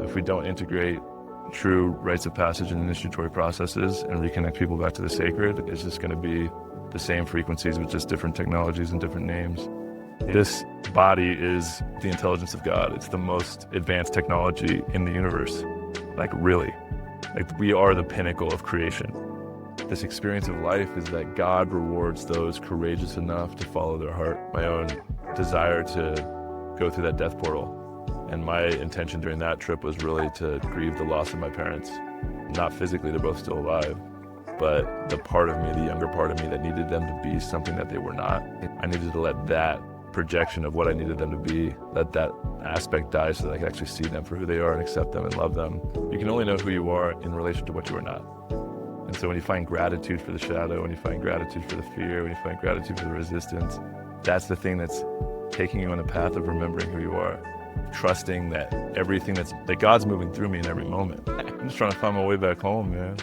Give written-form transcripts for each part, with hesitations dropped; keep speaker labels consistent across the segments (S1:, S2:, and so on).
S1: If we don't integrate true rites of passage and initiatory processes and reconnect people back to the sacred, it's just going to be the same frequencies with just different technologies and different names. This body is the intelligence of God. It's the most advanced technology in the universe. Like, really. Like, we are the pinnacle of creation. This experience of life is that God rewards those courageous enough to follow their heart. My own desire to go through that death portal. And my intention during that trip was really to grieve the loss of my parents. Not physically, they're both still alive, but the part of me, the younger part of me that needed them to be something that they were not. I needed to let that projection of what I needed them to be, let that aspect die so that I could actually see them for who they are and accept them and love them. You can only know who you are in relation to what you are not. And so when you find gratitude for the shadow, when you find gratitude for the fear, when you find gratitude for the resistance, that's the thing that's taking you on the path of remembering who you are. Trusting that everything that God's moving through me in every moment. I'm just trying to find my way back home, man.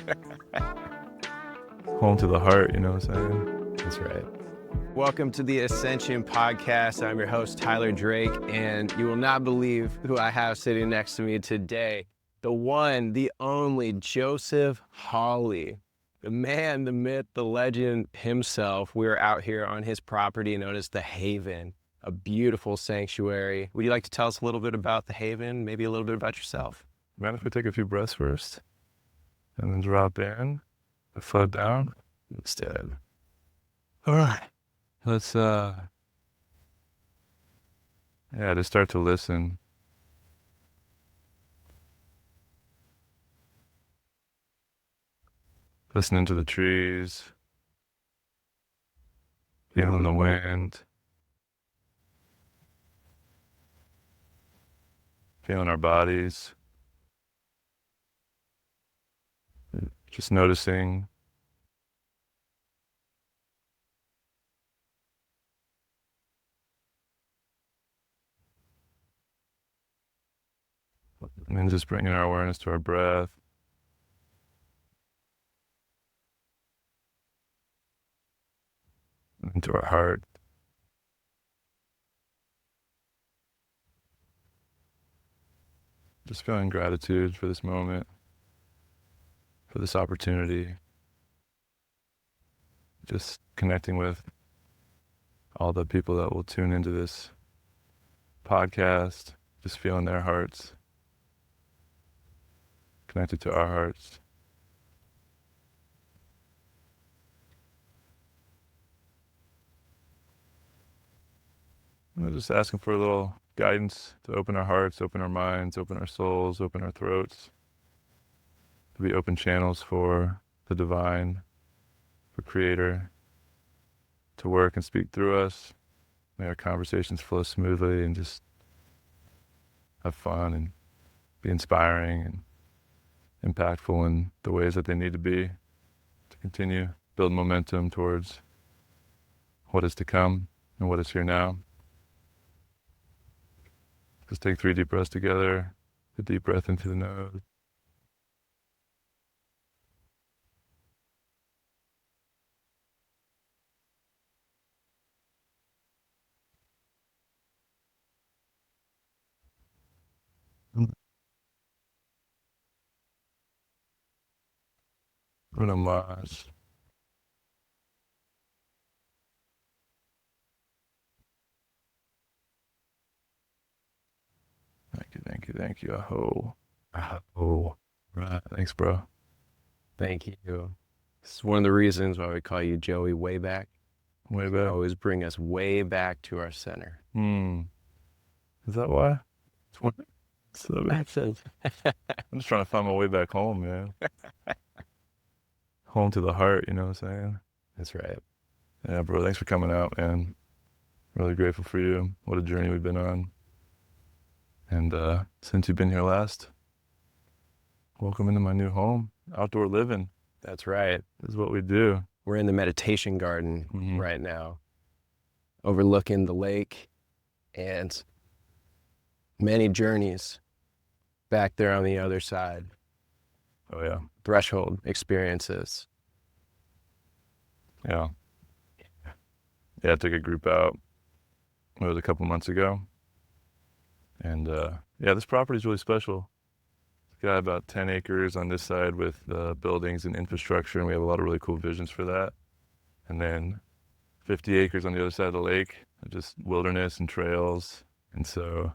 S1: Home to the heart, you know what I'm saying?
S2: That's right. Welcome to the Ascension podcast. I'm your host, Tyler Drake, and you will not believe who I have sitting next to me today. The one, the only Joseph Hawley, the man, the myth, the legend himself. We're out here on his property known as The Haven, a beautiful sanctuary. Would you like to tell us a little bit about The Haven, maybe a little bit about yourself?
S1: Man, if we take a few breaths first and then drop in, float down.
S2: Let's do it.
S1: All right. Let's, just start to listen. Listening to the trees, feeling the wind, feeling our bodies, just noticing and then just bringing our awareness to our breath. Into our heart. Just feeling gratitude for this moment, for this opportunity. Just connecting with all the people that will tune into this podcast, just feeling their hearts, connected to our hearts. We're just asking for a little guidance to open our hearts, open our minds, open our souls, open our throats, to be open channels for the divine, for Creator, to work and speak through us. May our conversations flow smoothly and just have fun and be inspiring and impactful in the ways that they need to be to continue build momentum towards what is to come and what is here now. Just take 3 deep breaths together. A deep breath into the nose. Relax. Thank you. Aho. Right. Thanks, bro.
S2: Thank you. This is one of the reasons why we call you Joey way back.
S1: Way back.
S2: Always bring us way back to our center.
S1: Is that why? So I'm just trying to find my way back home, man. Home to the heart, you know what I'm saying?
S2: That's right.
S1: Yeah, bro, thanks for coming out, man. Really grateful for you. What a journey we've been on. And since you've been here last, welcome into my new home. Outdoor living.
S2: That's right.
S1: This is what we do.
S2: We're in the meditation garden right now, overlooking the lake and many journeys back there on the other side.
S1: Oh, yeah.
S2: Threshold experiences.
S1: Yeah. Yeah, I took a group out. It was a couple months ago. And this property is really special. got about 10 acres on this side with buildings and infrastructure, and we have a lot of really cool visions for that. And then 50 acres on the other side of the lake, just wilderness and trails. And so,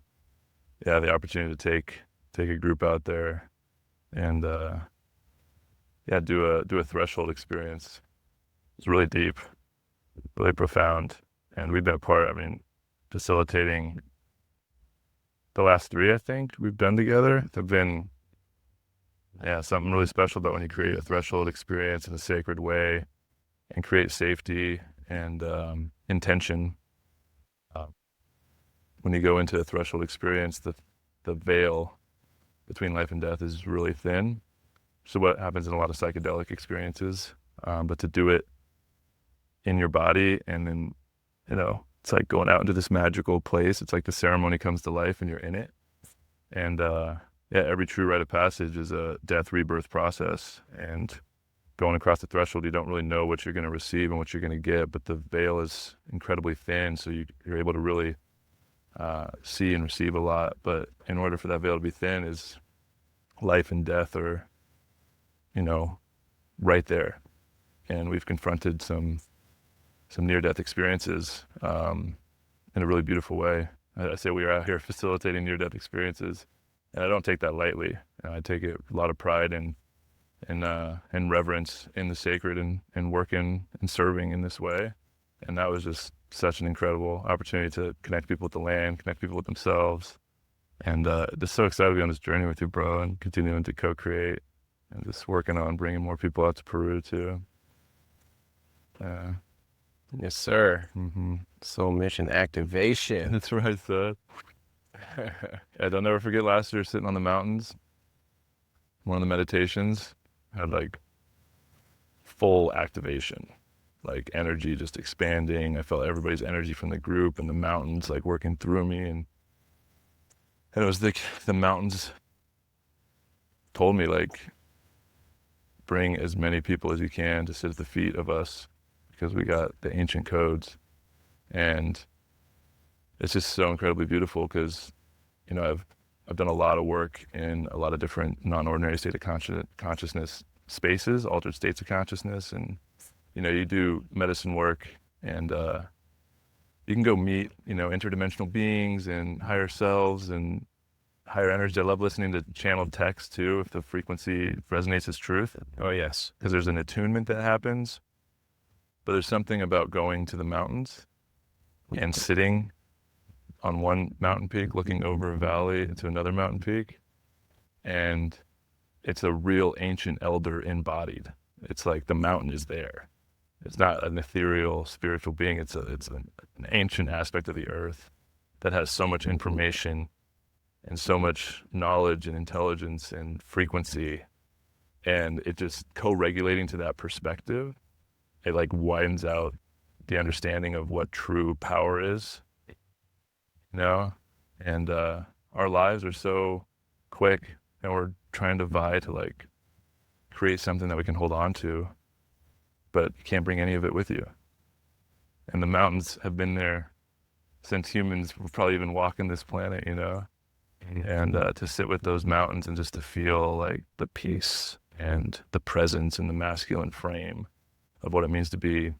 S1: yeah, the opportunity to take a group out there and do a threshold experience. It's really deep, really profound. And we've been facilitating the last 3, I think, we've done together. Have been, something really special about when you create a threshold experience in a sacred way and create safety and intention. When you go into a threshold experience, the veil between life and death is really thin. So what happens in a lot of psychedelic experiences, but to do it in your body, and then, it's like going out into this magical place. It's like the ceremony comes to life and you're in it. And every true rite of passage is a death rebirth process. And going across the threshold, you don't really know what you're going to receive and what you're going to get, but the veil is incredibly thin, so you're able to really see and receive a lot. But in order for that veil to be thin, is life and death are, right there. And we've confronted some near-death experiences in a really beautiful way. I say we are out here facilitating near-death experiences, and I don't take that lightly. I take it a lot of pride and reverence in the sacred and working and serving in this way. And that was just such an incredible opportunity to connect people with the land, connect people with themselves. And just so excited to be on this journey with you, bro, and continuing to co-create and just working on bringing more people out to Peru too.
S2: Yes, sir.
S1: Mm-hmm.
S2: Soul mission activation.
S1: That's right, son. I'll never forget last year sitting on the mountains. One of the meditations had like full activation, like energy just expanding. I felt everybody's energy from the group and the mountains like working through me. And it was like the mountains told me, like, bring as many people as you can to sit at the feet of us, because we got the ancient codes. And it's just so incredibly beautiful because, I've done a lot of work in a lot of different non-ordinary state of consciousness spaces, altered states of consciousness. And, you do medicine work and you can go meet, interdimensional beings and higher selves and higher energy. I love listening to channeled text too, if the frequency resonates as truth.
S2: Oh, yes.
S1: Because there's an attunement that happens. But there's something about going to the mountains and sitting on one mountain peak, looking over a valley to another mountain peak. And it's a real ancient elder embodied. It's like the mountain is there. It's not an ethereal spiritual being. It's an ancient aspect of the earth that has so much information and so much knowledge and intelligence and frequency. And it just co-regulating to that perspective, it like widens out the understanding of what true power is, and our lives are so quick, and we're trying to vie to like create something that we can hold on to, but you can't bring any of it with you. And the mountains have been there since humans were probably even walking this planet, and to sit with those mountains and just to feel like the peace and the presence and the masculine frame of what it means to be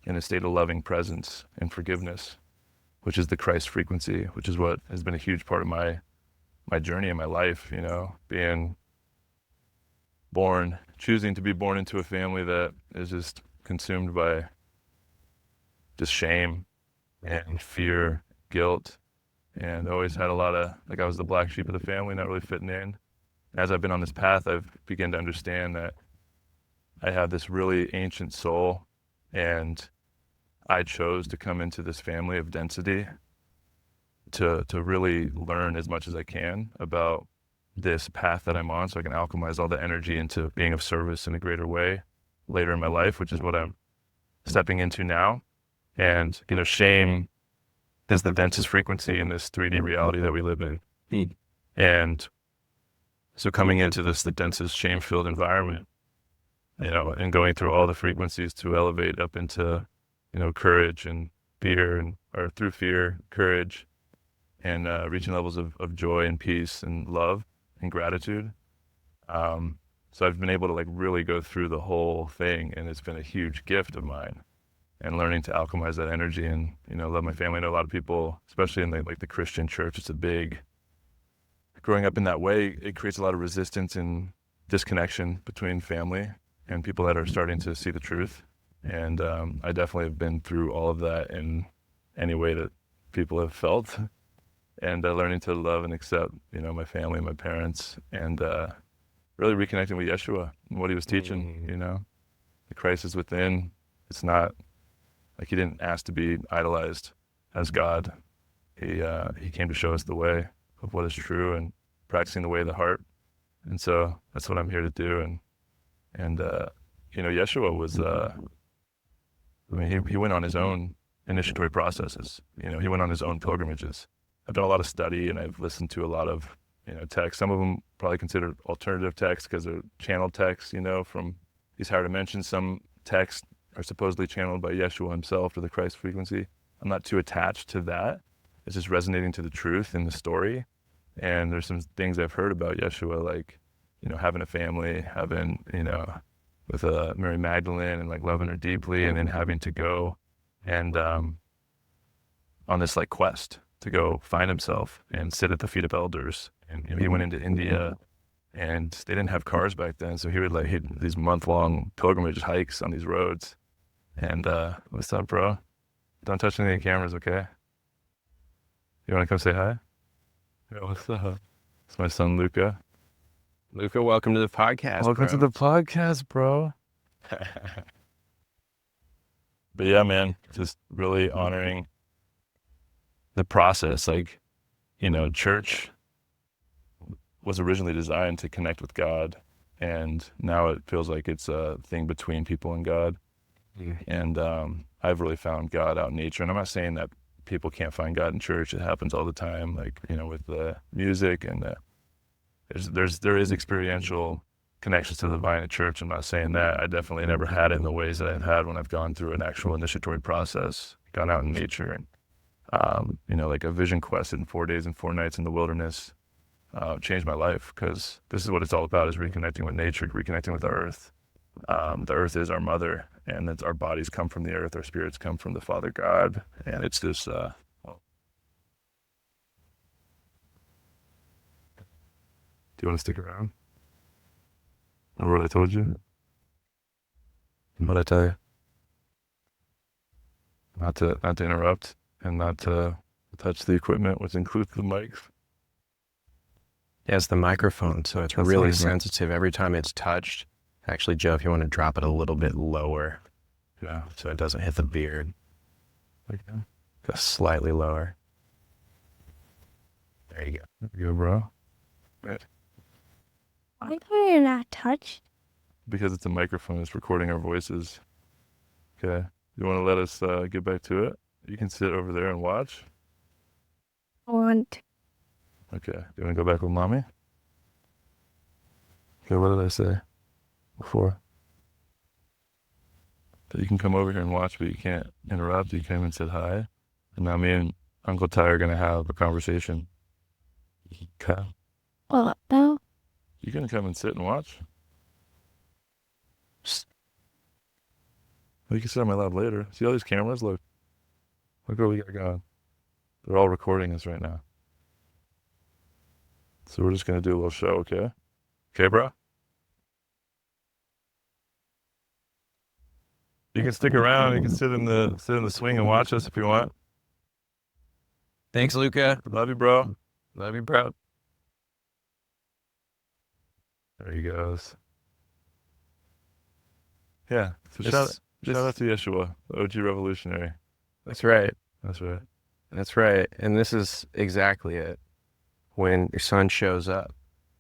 S1: in a state of loving presence and forgiveness, which is the Christ frequency, which is what has been a huge part of my journey in my life, being born, choosing to be born into a family that is just consumed by just shame and fear, guilt, and always had a lot of, like, I was the black sheep of the family, not really fitting in. As I've been on this path, I've begun to understand that I have this really ancient soul, and I chose to come into this family of density to really learn as much as I can about this path that I'm on, so I can alchemize all the energy into being of service in a greater way later in my life, which is what I'm stepping into now. And, shame is the densest frequency in this 3D reality that we live in. And so coming into the densest shame-filled environment, and going through all the frequencies to elevate up into, courage and fear, or through fear, courage, and reaching levels of joy and peace and love and gratitude. So I've been able to like really go through the whole thing, and it's been a huge gift of mine. And learning to alchemize that energy and, love my family. I know a lot of people, especially in the Christian church, it's a big, growing up in that way, it creates a lot of resistance and disconnection between family and people that are starting to see the truth. And I definitely have been through all of that in any way that people have felt. And learning to love and accept, my family, my parents, and really reconnecting with Yeshua and what he was teaching, the Christ is within. It's not like he didn't ask to be idolized as God. He came to show us the way of what is true and practicing the way of the heart. And so that's what I'm here to do. And Yeshua was, he went on his own initiatory processes. He went on his own pilgrimages. I've done a lot of study and I've listened to a lot of, texts. Some of them probably considered alternative texts because they're channeled texts, from these higher dimensions. Some texts are supposedly channeled by Yeshua himself or the Christ frequency. I'm not too attached to that. It's just resonating to the truth in the story. And there's some things I've heard about Yeshua, like, having a family, having, with Mary Magdalene and like loving her deeply, and then having to go and on this like quest to go find himself and sit at the feet of elders. And he went into India, and they didn't have cars back then, so he would these month-long pilgrimage hikes on these roads. And what's up, bro? Don't touch any of the cameras, okay? You want to come say hi? Yeah, what's up? It's my son, Luca.
S2: Luca, welcome to the podcast.
S1: Welcome to the podcast, bro. But yeah, man, just really honoring the process. Like, church was originally designed to connect with God, and now it feels like it's a thing between people and God. And I've really found God out in nature. And I'm not saying that people can't find God in church. It happens all the time, like, with the music, and there is experiential connections to the divine in church. I'm not saying that. I definitely never had it in the ways that I've had when I've gone through an actual initiatory process, gone out in nature, and like a vision quest in 4 days and 4 nights in the wilderness changed my life, because this is what it's all about, is reconnecting with nature, reconnecting with the earth. The earth is our mother, and that's our bodies come from the earth, our spirits come from the Father God, and it's this do you want to stick around? Remember what I told you? What'd I tell you? Not to interrupt, and not to touch the equipment, which includes the mics.
S2: Yeah, it's the microphone, so it's really sensitive every time it's touched. Actually, Joe, if you want to drop it a little bit lower,
S1: Yeah.
S2: so it doesn't hit the beard.
S1: Like that.
S2: Go slightly lower. There you go.
S1: There you go, bro. Right.
S3: Why are you not touched?
S1: Because it's a microphone, it's recording our voices. Okay. You want to let us get back to it? You can sit over there and watch.
S3: I want.
S1: Okay. You want to go back with mommy? Okay, what did I say before? That you can come over here and watch, but you can't interrupt. You came and said hi. And now me and Uncle Ty are going to have a conversation. Okay.
S3: What though?
S1: You going to come and sit and watch? Well, you can sit on my lap later. See all these cameras? Look what we got going. They're all recording us right now. So we're just going to do a little show, okay? Okay, bro? You can stick around. You can sit in the swing and watch us if you want.
S2: Thanks, Luca.
S1: Love you, bro.
S2: Love you, bro.
S1: There he goes. Yeah. So
S2: This-
S1: shout out to Yeshua, the OG revolutionary.
S2: That's right.
S1: That's right.
S2: That's right. And this is exactly it. When your son shows up,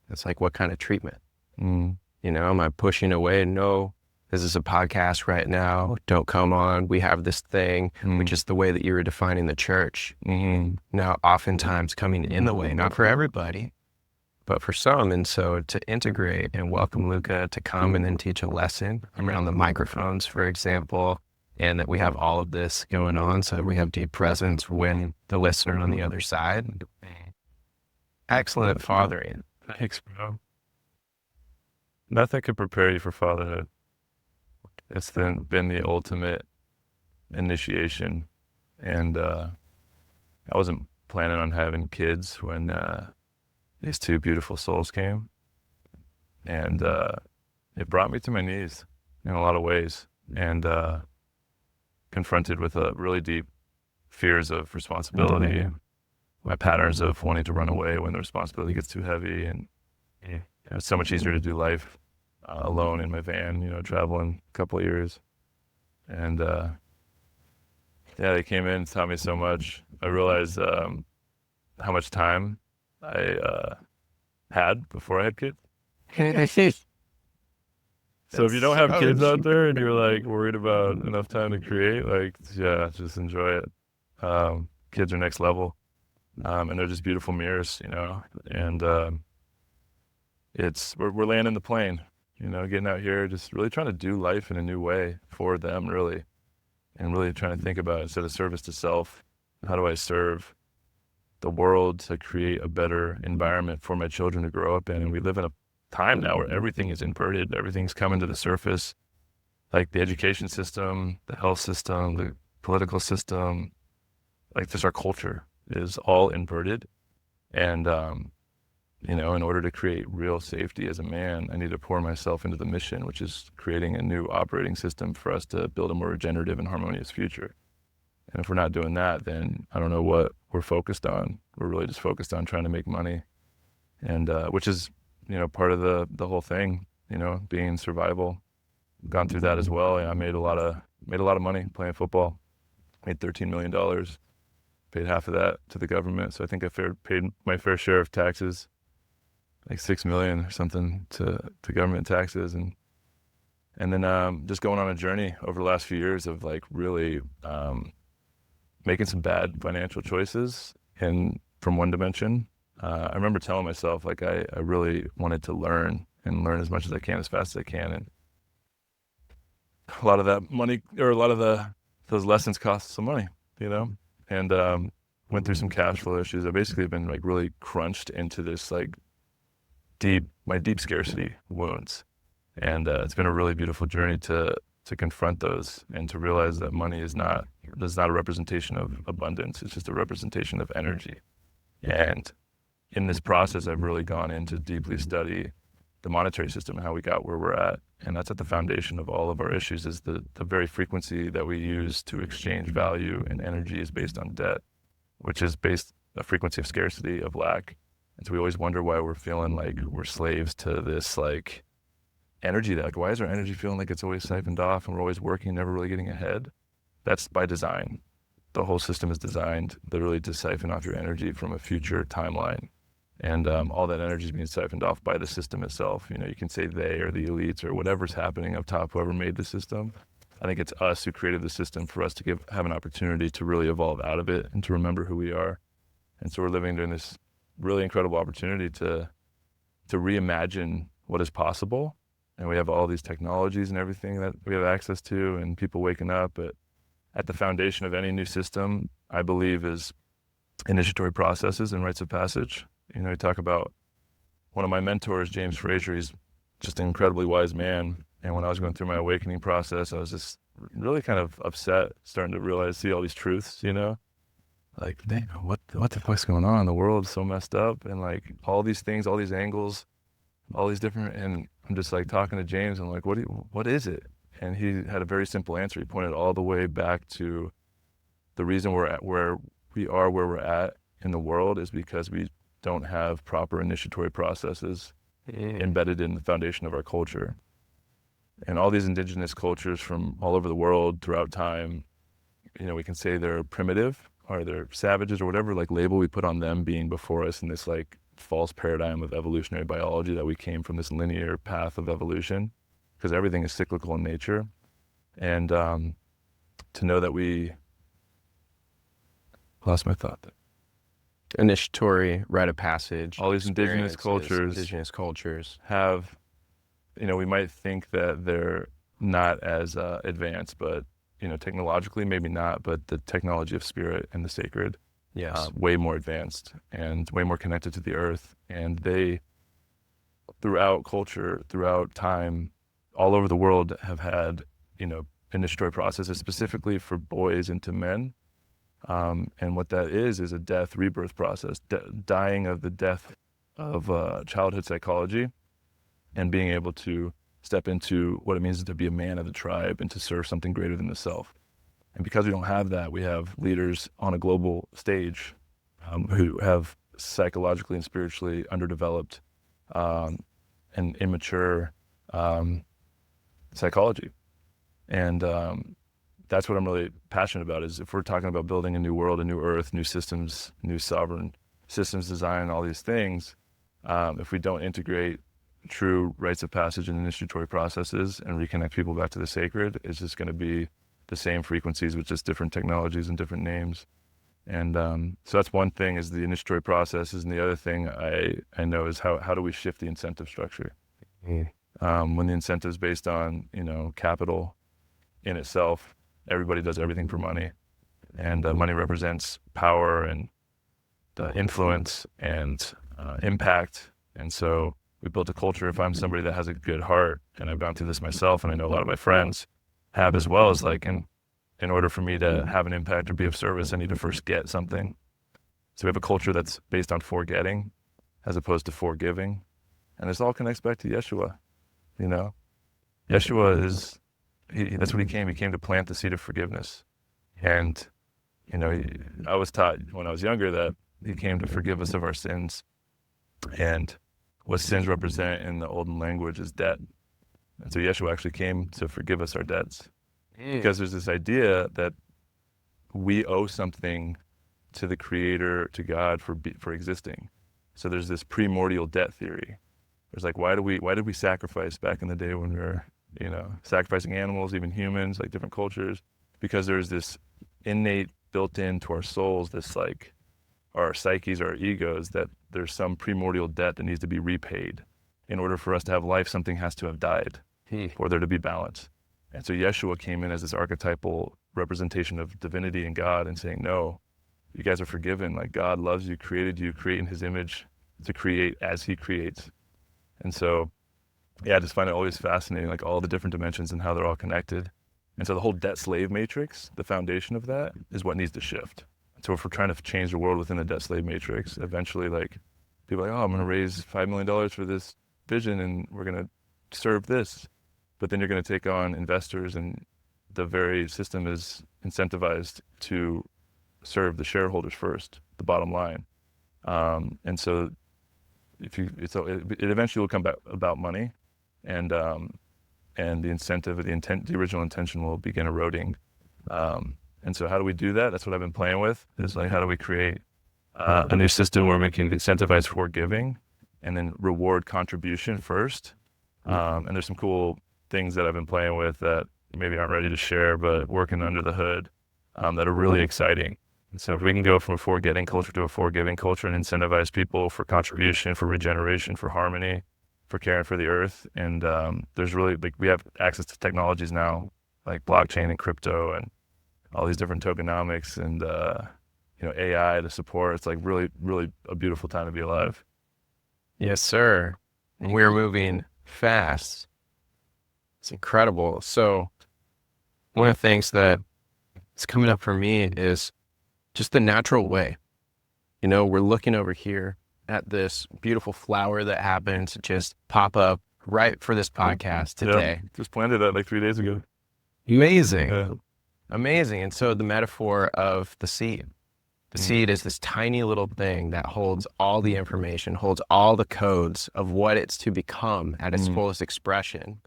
S2: it's like, what kind of treatment?
S1: Mm.
S2: Am I pushing away? No, this is a podcast right now. Don't come on. We have this thing, which is the way that you were defining the church.
S1: Mm-hmm.
S2: Now, oftentimes coming in the way, not for everybody, but for some. And so to integrate and welcome Luca to come and then teach a lesson around the microphones, for example, and that we have all of this going on. So we have deep presence when the listener on the other side. Excellent fathering.
S1: Thanks, bro. nothing could prepare you for fatherhood. It's been the ultimate initiation. And I wasn't planning on having kids when these two beautiful souls came. And it brought me to my knees in a lot of ways, and confronted with a really deep fears of responsibility, my patterns of wanting to run away when the responsibility gets too heavy. And it's so much easier to do life alone in my van, traveling a couple of years. And they came in and taught me so much. I realized how much time I had before I had kids. So if you don't have kids out there and you're like worried about enough time to create, like, just enjoy it. Kids are next level. And they're just beautiful mirrors, and we're landing the plane, getting out here, just really trying to do life in a new way for them, really, and really trying to think about, instead of service to self, how do I serve the world to create a better environment for my children to grow up in? And we live in a time now where everything is inverted, everything's coming to the surface, like the education system, the health system, the political system, like just our culture is all inverted. And, in order to create real safety as a man, I need to pour myself into the mission, which is creating a new operating system for us to build a more regenerative and harmonious future. And if we're not doing that, then I don't know what we're focused on. We're really just focused on trying to make money, and which is, part of the whole thing, being survival. Gone through that as well. I made a lot of money playing football. Made $13 million. Paid half of that to the government. So I think I paid my fair share of taxes, like $6 million or something to government taxes. And then just going on a journey over the last few years of like really making some bad financial choices and from one dimension. I remember telling myself, like, I really wanted to learn as much as I can, as fast as I can. And a lot of that money, or a lot of those lessons cost some money, and went through some cash flow issues. I've basically been like really crunched into this like my deep scarcity wounds. And it's been a really beautiful journey to confront those and to realize that money is not a representation of abundance. It's just a representation of energy. And in this process, I've really gone in to deeply study the monetary system and how we got where we're at. And that's at the foundation of all of our issues, is the very frequency that we use to exchange value and energy is based on debt, which is based a frequency of scarcity, of lack. And so we always wonder why we're feeling like we're slaves to this like energy, that like, why is our energy feeling like it's always siphoned off and we're always working, never really getting ahead? That's by design. The whole system is designed literally to siphon off your energy from a future timeline. And all that energy is being siphoned off by the system itself. You can say they or the elites or whatever's happening up top, whoever made the system. I think it's us who created the system for us to have an opportunity to really evolve out of it and to remember who we are. And so we're living during this really incredible opportunity to reimagine what is possible. And we have all these technologies and everything that we have access to, and people waking up. But at the foundation of any new system, I believe, is initiatory processes and rites of passage. You talk about one of my mentors, James Frazier. He's just an incredibly wise man. And when I was going through my awakening process, I was just really kind of upset, starting to see all these truths, like, dang, what the fuck's going on? The world's so messed up, and like all these things, all these angles, all these different, and I'm just like talking to James, and I'm like, what is it? And he had a very simple answer. He pointed all the way back to the reason we're at where we're at in the world is because we don't have proper initiatory processes embedded in the foundation of our culture. And all these indigenous cultures from all over the world throughout time, we can say they're primitive or they're savages or whatever like label we put on them being before us in this like false paradigm of evolutionary biology, that we came from this linear path of evolution, because everything is cyclical in nature. And to know that we lost my thought there.
S2: Initiatory, rite of passage.
S1: All these indigenous cultures have, we might think that they're not as advanced, but, technologically, maybe not, but the technology of spirit and the sacred,
S2: yes,
S1: way more advanced and way more connected to the earth. And the throughout culture, throughout time, all over the world have had, initiatory processes specifically for boys into men. And what that is a death rebirth process, dying of the death of childhood psychology and being able to step into what it means to be a man of the tribe and to serve something greater than the self. And because we don't have that, we have leaders on a global stage who have psychologically and spiritually underdeveloped and immature psychology. And that's what I'm really passionate about, is if we're talking about building a new world, a new earth, new systems, new sovereign systems design, all these things, if we don't integrate true rites of passage and initiatory processes and reconnect people back to the sacred, it's just going to be the same frequencies with just different technologies and different names. And so that's one thing, is the initiatory processes. And the other thing I know is how do we shift the incentive structure? When the incentive is based on, capital in itself, everybody does everything for money. And money represents power and influence and impact. And so we built a culture. If I'm somebody that has a good heart, and I've gone through this myself, and I know a lot of my friends have as well, as like, in order for me to have an impact or be of service, I need to first get something. So we have a culture that's based on forgetting as opposed to forgiving. And this all connects back to Yeshua, Yeshua is, that's what he came. He came to plant the seed of forgiveness. And, I was taught when I was younger that he came to forgive us of our sins. And what sins represent in the olden language is debt. And so Yeshua actually came to forgive us our debts. Because there's this idea that we owe something to the Creator, to God, for existing. So there's this primordial debt theory. There's like, why did we sacrifice back in the day when we were, sacrificing animals, even humans, like different cultures? Because there's this innate built into our souls, this like our psyches, our egos, that there's some primordial debt that needs to be repaid. In order for us to have life, something has to have died for there to be balance. And so Yeshua came in as this archetypal representation of divinity and God, and saying, no, you guys are forgiven. Like, God loves you, created you, create in his image to create as he creates. And so, I just find it always fascinating, like all the different dimensions and how they're all connected. And so the whole debt slave matrix, the foundation of that is what needs to shift. So if we're trying to change the world within the debt slave matrix, eventually like people are like, oh, I'm going to raise $5 million for this vision and we're going to serve this. But then you're going to take on investors, and the very system is incentivized to serve the shareholders first, the bottom line. And so it eventually will come back about money, and the incentive, the original intention will begin eroding. And so how do we do that? That's what I've been playing with, is like, how do we create a new system where we can incentivize forgiving and then reward contribution first? And there's some cool things that I've been playing with that maybe aren't ready to share, but working under the hood, that are really exciting. And so if we can go from a forgetting culture to a forgiving culture and incentivize people for contribution, for regeneration, for harmony, for caring for the earth. And there's really, like, we have access to technologies now, like blockchain and crypto and all these different tokenomics and, AI to support. It's like really, really a beautiful time to be alive.
S2: Yes, sir. We're moving fast. It's incredible. So one of the things that is coming up for me is just the natural way. We're looking over here at this beautiful flower that happened to just pop up right for this podcast today.
S1: Yeah, just planted that like 3 days ago.
S2: Amazing. Amazing. And so the metaphor of the seed. The seed is this tiny little thing that holds all the information, holds all the codes of what it's to become at its fullest expression.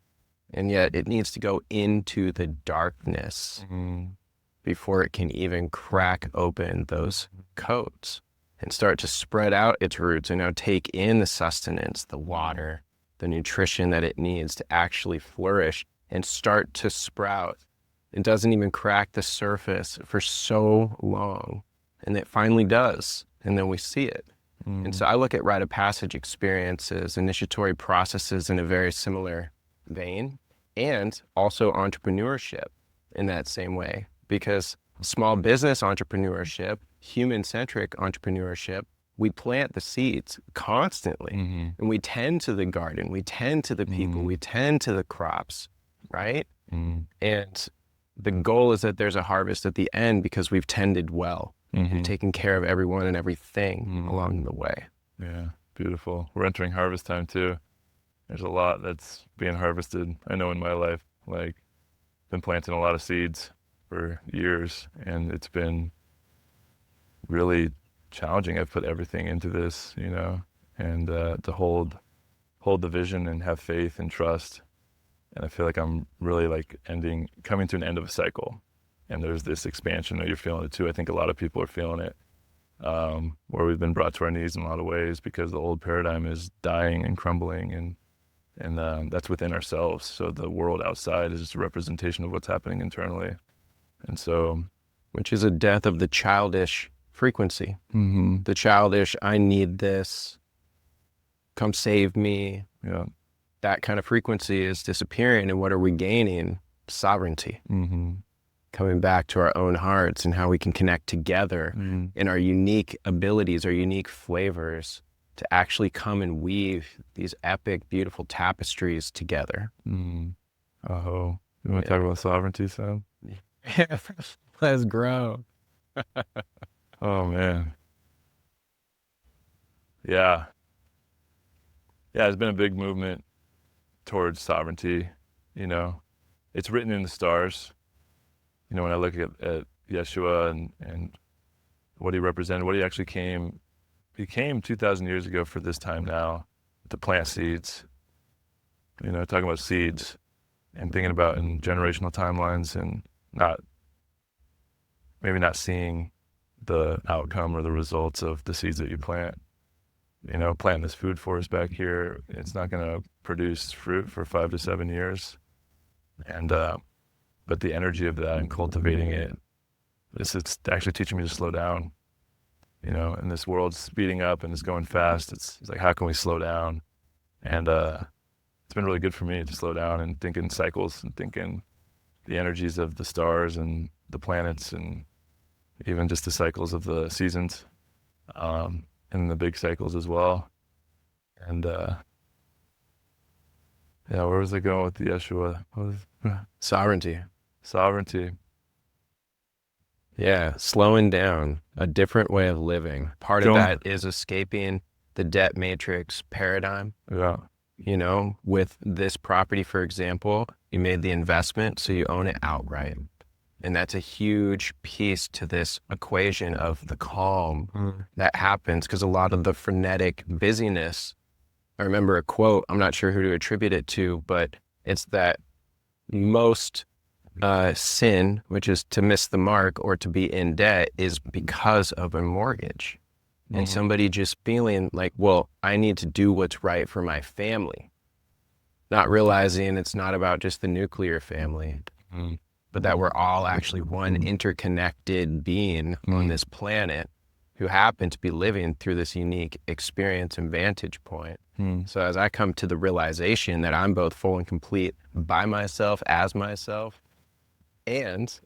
S2: And yet it needs to go into the darkness before it can even crack open those codes and start to spread out its roots and now take in the sustenance, the water, the nutrition that it needs to actually flourish and start to sprout. It doesn't even crack the surface for so long. And it finally does. And then we see it. And so I look at rite of passage experiences, initiatory processes in a very similar vein, and also entrepreneurship in that same way, because small business entrepreneurship, human-centric entrepreneurship, we plant the seeds constantly, and we tend to the garden, we tend to the people, we tend to the crops, right? And the goal is that there's a harvest at the end because we've tended well, and taken care of everyone and everything along the way.
S1: Yeah, beautiful. We're entering harvest time too. There's a lot that's being harvested. I know in my life, like, been planting a lot of seeds for years, and it's been really challenging. I've put everything into this, you know, and to hold the vision and have faith and trust. And I feel like I'm really like coming to an end of a cycle. And there's this expansion. You're feeling it too. I think a lot of people are feeling it, where we've been brought to our knees in a lot of ways because the old paradigm is dying and crumbling, and that's within ourselves. So the world outside is just a representation of what's happening internally. And so,
S2: which is a death of the childish frequency. The childish, I need this, come save me.
S1: yeah.
S2: That kind of frequency is disappearing. And what are we gaining? Sovereignty. Coming back to our own hearts and how we can connect together in our unique abilities, our unique flavors, to actually come and weave these epic, beautiful tapestries together.
S1: Oh, you want to talk about sovereignty, Sam?
S2: Yeah, let's grow.
S1: Oh, man. Yeah. Yeah, there's been a big movement towards sovereignty, you know. It's written in the stars. You know, when I look at Yeshua and what he represented, what he actually he came 2,000 years ago for this time now to plant seeds. You know, talking about seeds and thinking about in generational timelines and maybe not seeing the outcome or the results of the seeds that you plant. You know, planting this food forest back here, it's not going to produce fruit for 5 to 7 years. And, but the energy of that and cultivating it, it's actually teaching me to slow down, you know, and this world's speeding up and it's going fast. It's like, how can we slow down? And it's been really good for me to slow down and think in cycles and think in the energies of the stars and the planets and even just the cycles of the seasons, and the big cycles as well. And yeah, where was I going with the Yeshua?
S2: Sovereignty.
S1: Sovereignty.
S2: Yeah, slowing down, a different way of living. Part of that is escaping the debt matrix paradigm.
S1: Yeah.
S2: You know, with this property, for example, you made the investment, so you own it outright. And that's a huge piece to this equation of the calm that happens, because a lot of the frenetic busyness, I remember a quote, I'm not sure who to attribute it to, but it's that most sin, which is to miss the mark or to be in debt, is because of a mortgage. And somebody just feeling like, well, I need to do what's right for my family, not realizing it's not about just the nuclear family, but that we're all actually one interconnected being on this planet who happen to be living through this unique experience and vantage point. So as I come to the realization that I'm both full and complete by myself, as myself, and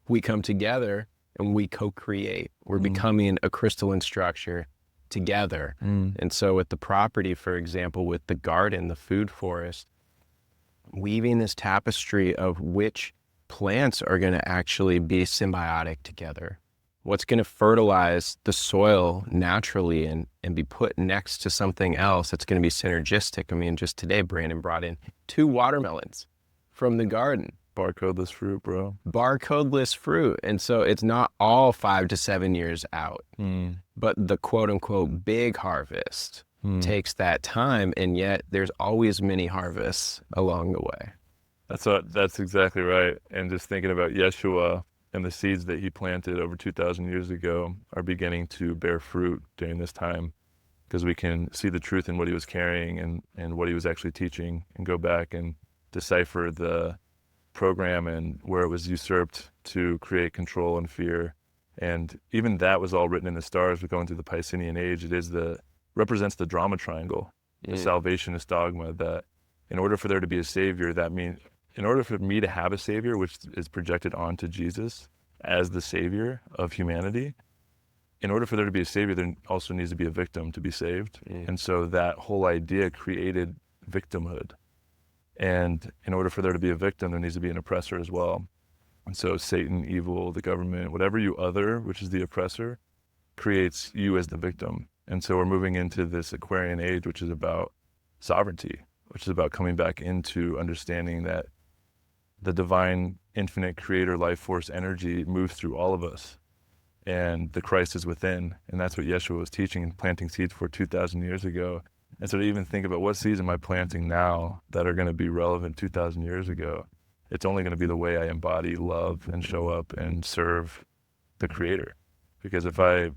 S2: we come together and we co-create. We're becoming a crystalline structure together. And so with the property, for example, with the garden, the food forest, weaving this tapestry of which plants are going to actually be symbiotic together. What's going to fertilize the soil naturally and be put next to something else that's going to be synergistic. I mean, just today, Brandon brought in 2 watermelons from the garden.
S1: Barcodeless fruit, bro.
S2: Barcodeless fruit. And so it's not all 5 to 7 years out, but the quote unquote big harvest takes that time. And yet there's always many harvests along the way.
S1: That's exactly right. And just thinking about Yeshua and the seeds that he planted over 2,000 years ago are beginning to bear fruit during this time, because we can see the truth in what he was carrying and what he was actually teaching, and go back and decipher the program and where it was usurped to create control and fear. And even that was all written in the stars. We're going through the Piscean age. Represents the drama triangle, the salvationist dogma, that in order for there to be a savior, that means in order for me to have a savior, which is projected onto Jesus as the savior of humanity, in order for there to be a savior, there also needs to be a victim to be saved. And so that whole idea created victimhood. And in order for there to be a victim, there needs to be an oppressor as well. And so Satan, evil, the government, whatever you other, which is the oppressor, creates you as the victim. And so we're moving into this Aquarian age, which is about sovereignty, which is about coming back into understanding that the divine, infinite creator, life force energy moves through all of us. And the Christ is within. And that's what Yeshua was teaching and planting seeds for 2,000 years ago. And so to even think about what seeds am I planting now that are going to be relevant 2,000 years ago, it's only going to be the way I embody, love, and show up and serve the creator. Because if I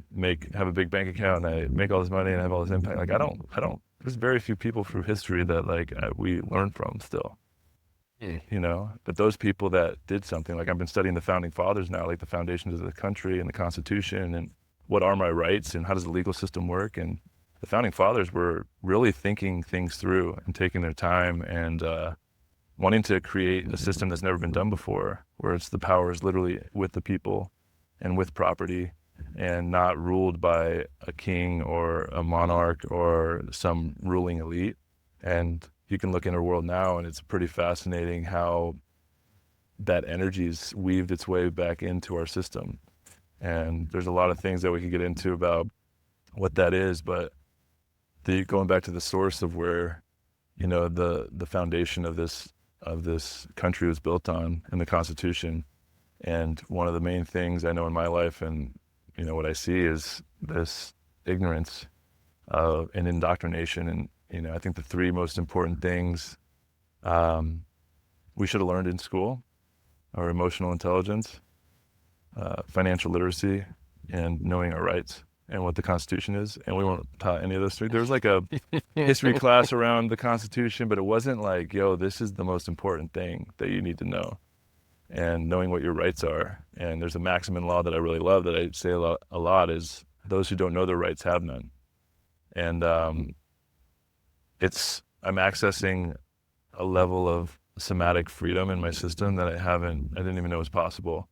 S1: have a big bank account and I make all this money and I have all this impact, like I don't, there's very few people through history that we learn from still, you know, but those people that did something, like I've been studying the founding fathers now, like the foundations of the country and the Constitution and what are my rights and how does the legal system work. And the founding fathers were really thinking things through and taking their time and wanting to create a system that's never been done before, where the power is literally with the people and with property and not ruled by a king or a monarch or some ruling elite. And you can look in our world now and it's pretty fascinating how that energy's weaved its way back into our system. And there's a lot of things that we could get into about what that is, but going back to the source of where, you know, the foundation of this country was built on in the Constitution. And one of the main things I know in my life and, you know, what I see is this ignorance and indoctrination. And, you know, I think the three most important things we should have learned in school are emotional intelligence, financial literacy, and knowing our rights and what the Constitution is. And we weren't taught any of those three. There was like a history class around the Constitution, but it wasn't like, yo, this is the most important thing that you need to know. And knowing what your rights are. And there's a maxim in law that I really love that I say a lot is those who don't know their rights have none. And I'm accessing a level of somatic freedom in my system that I didn't even know was possible,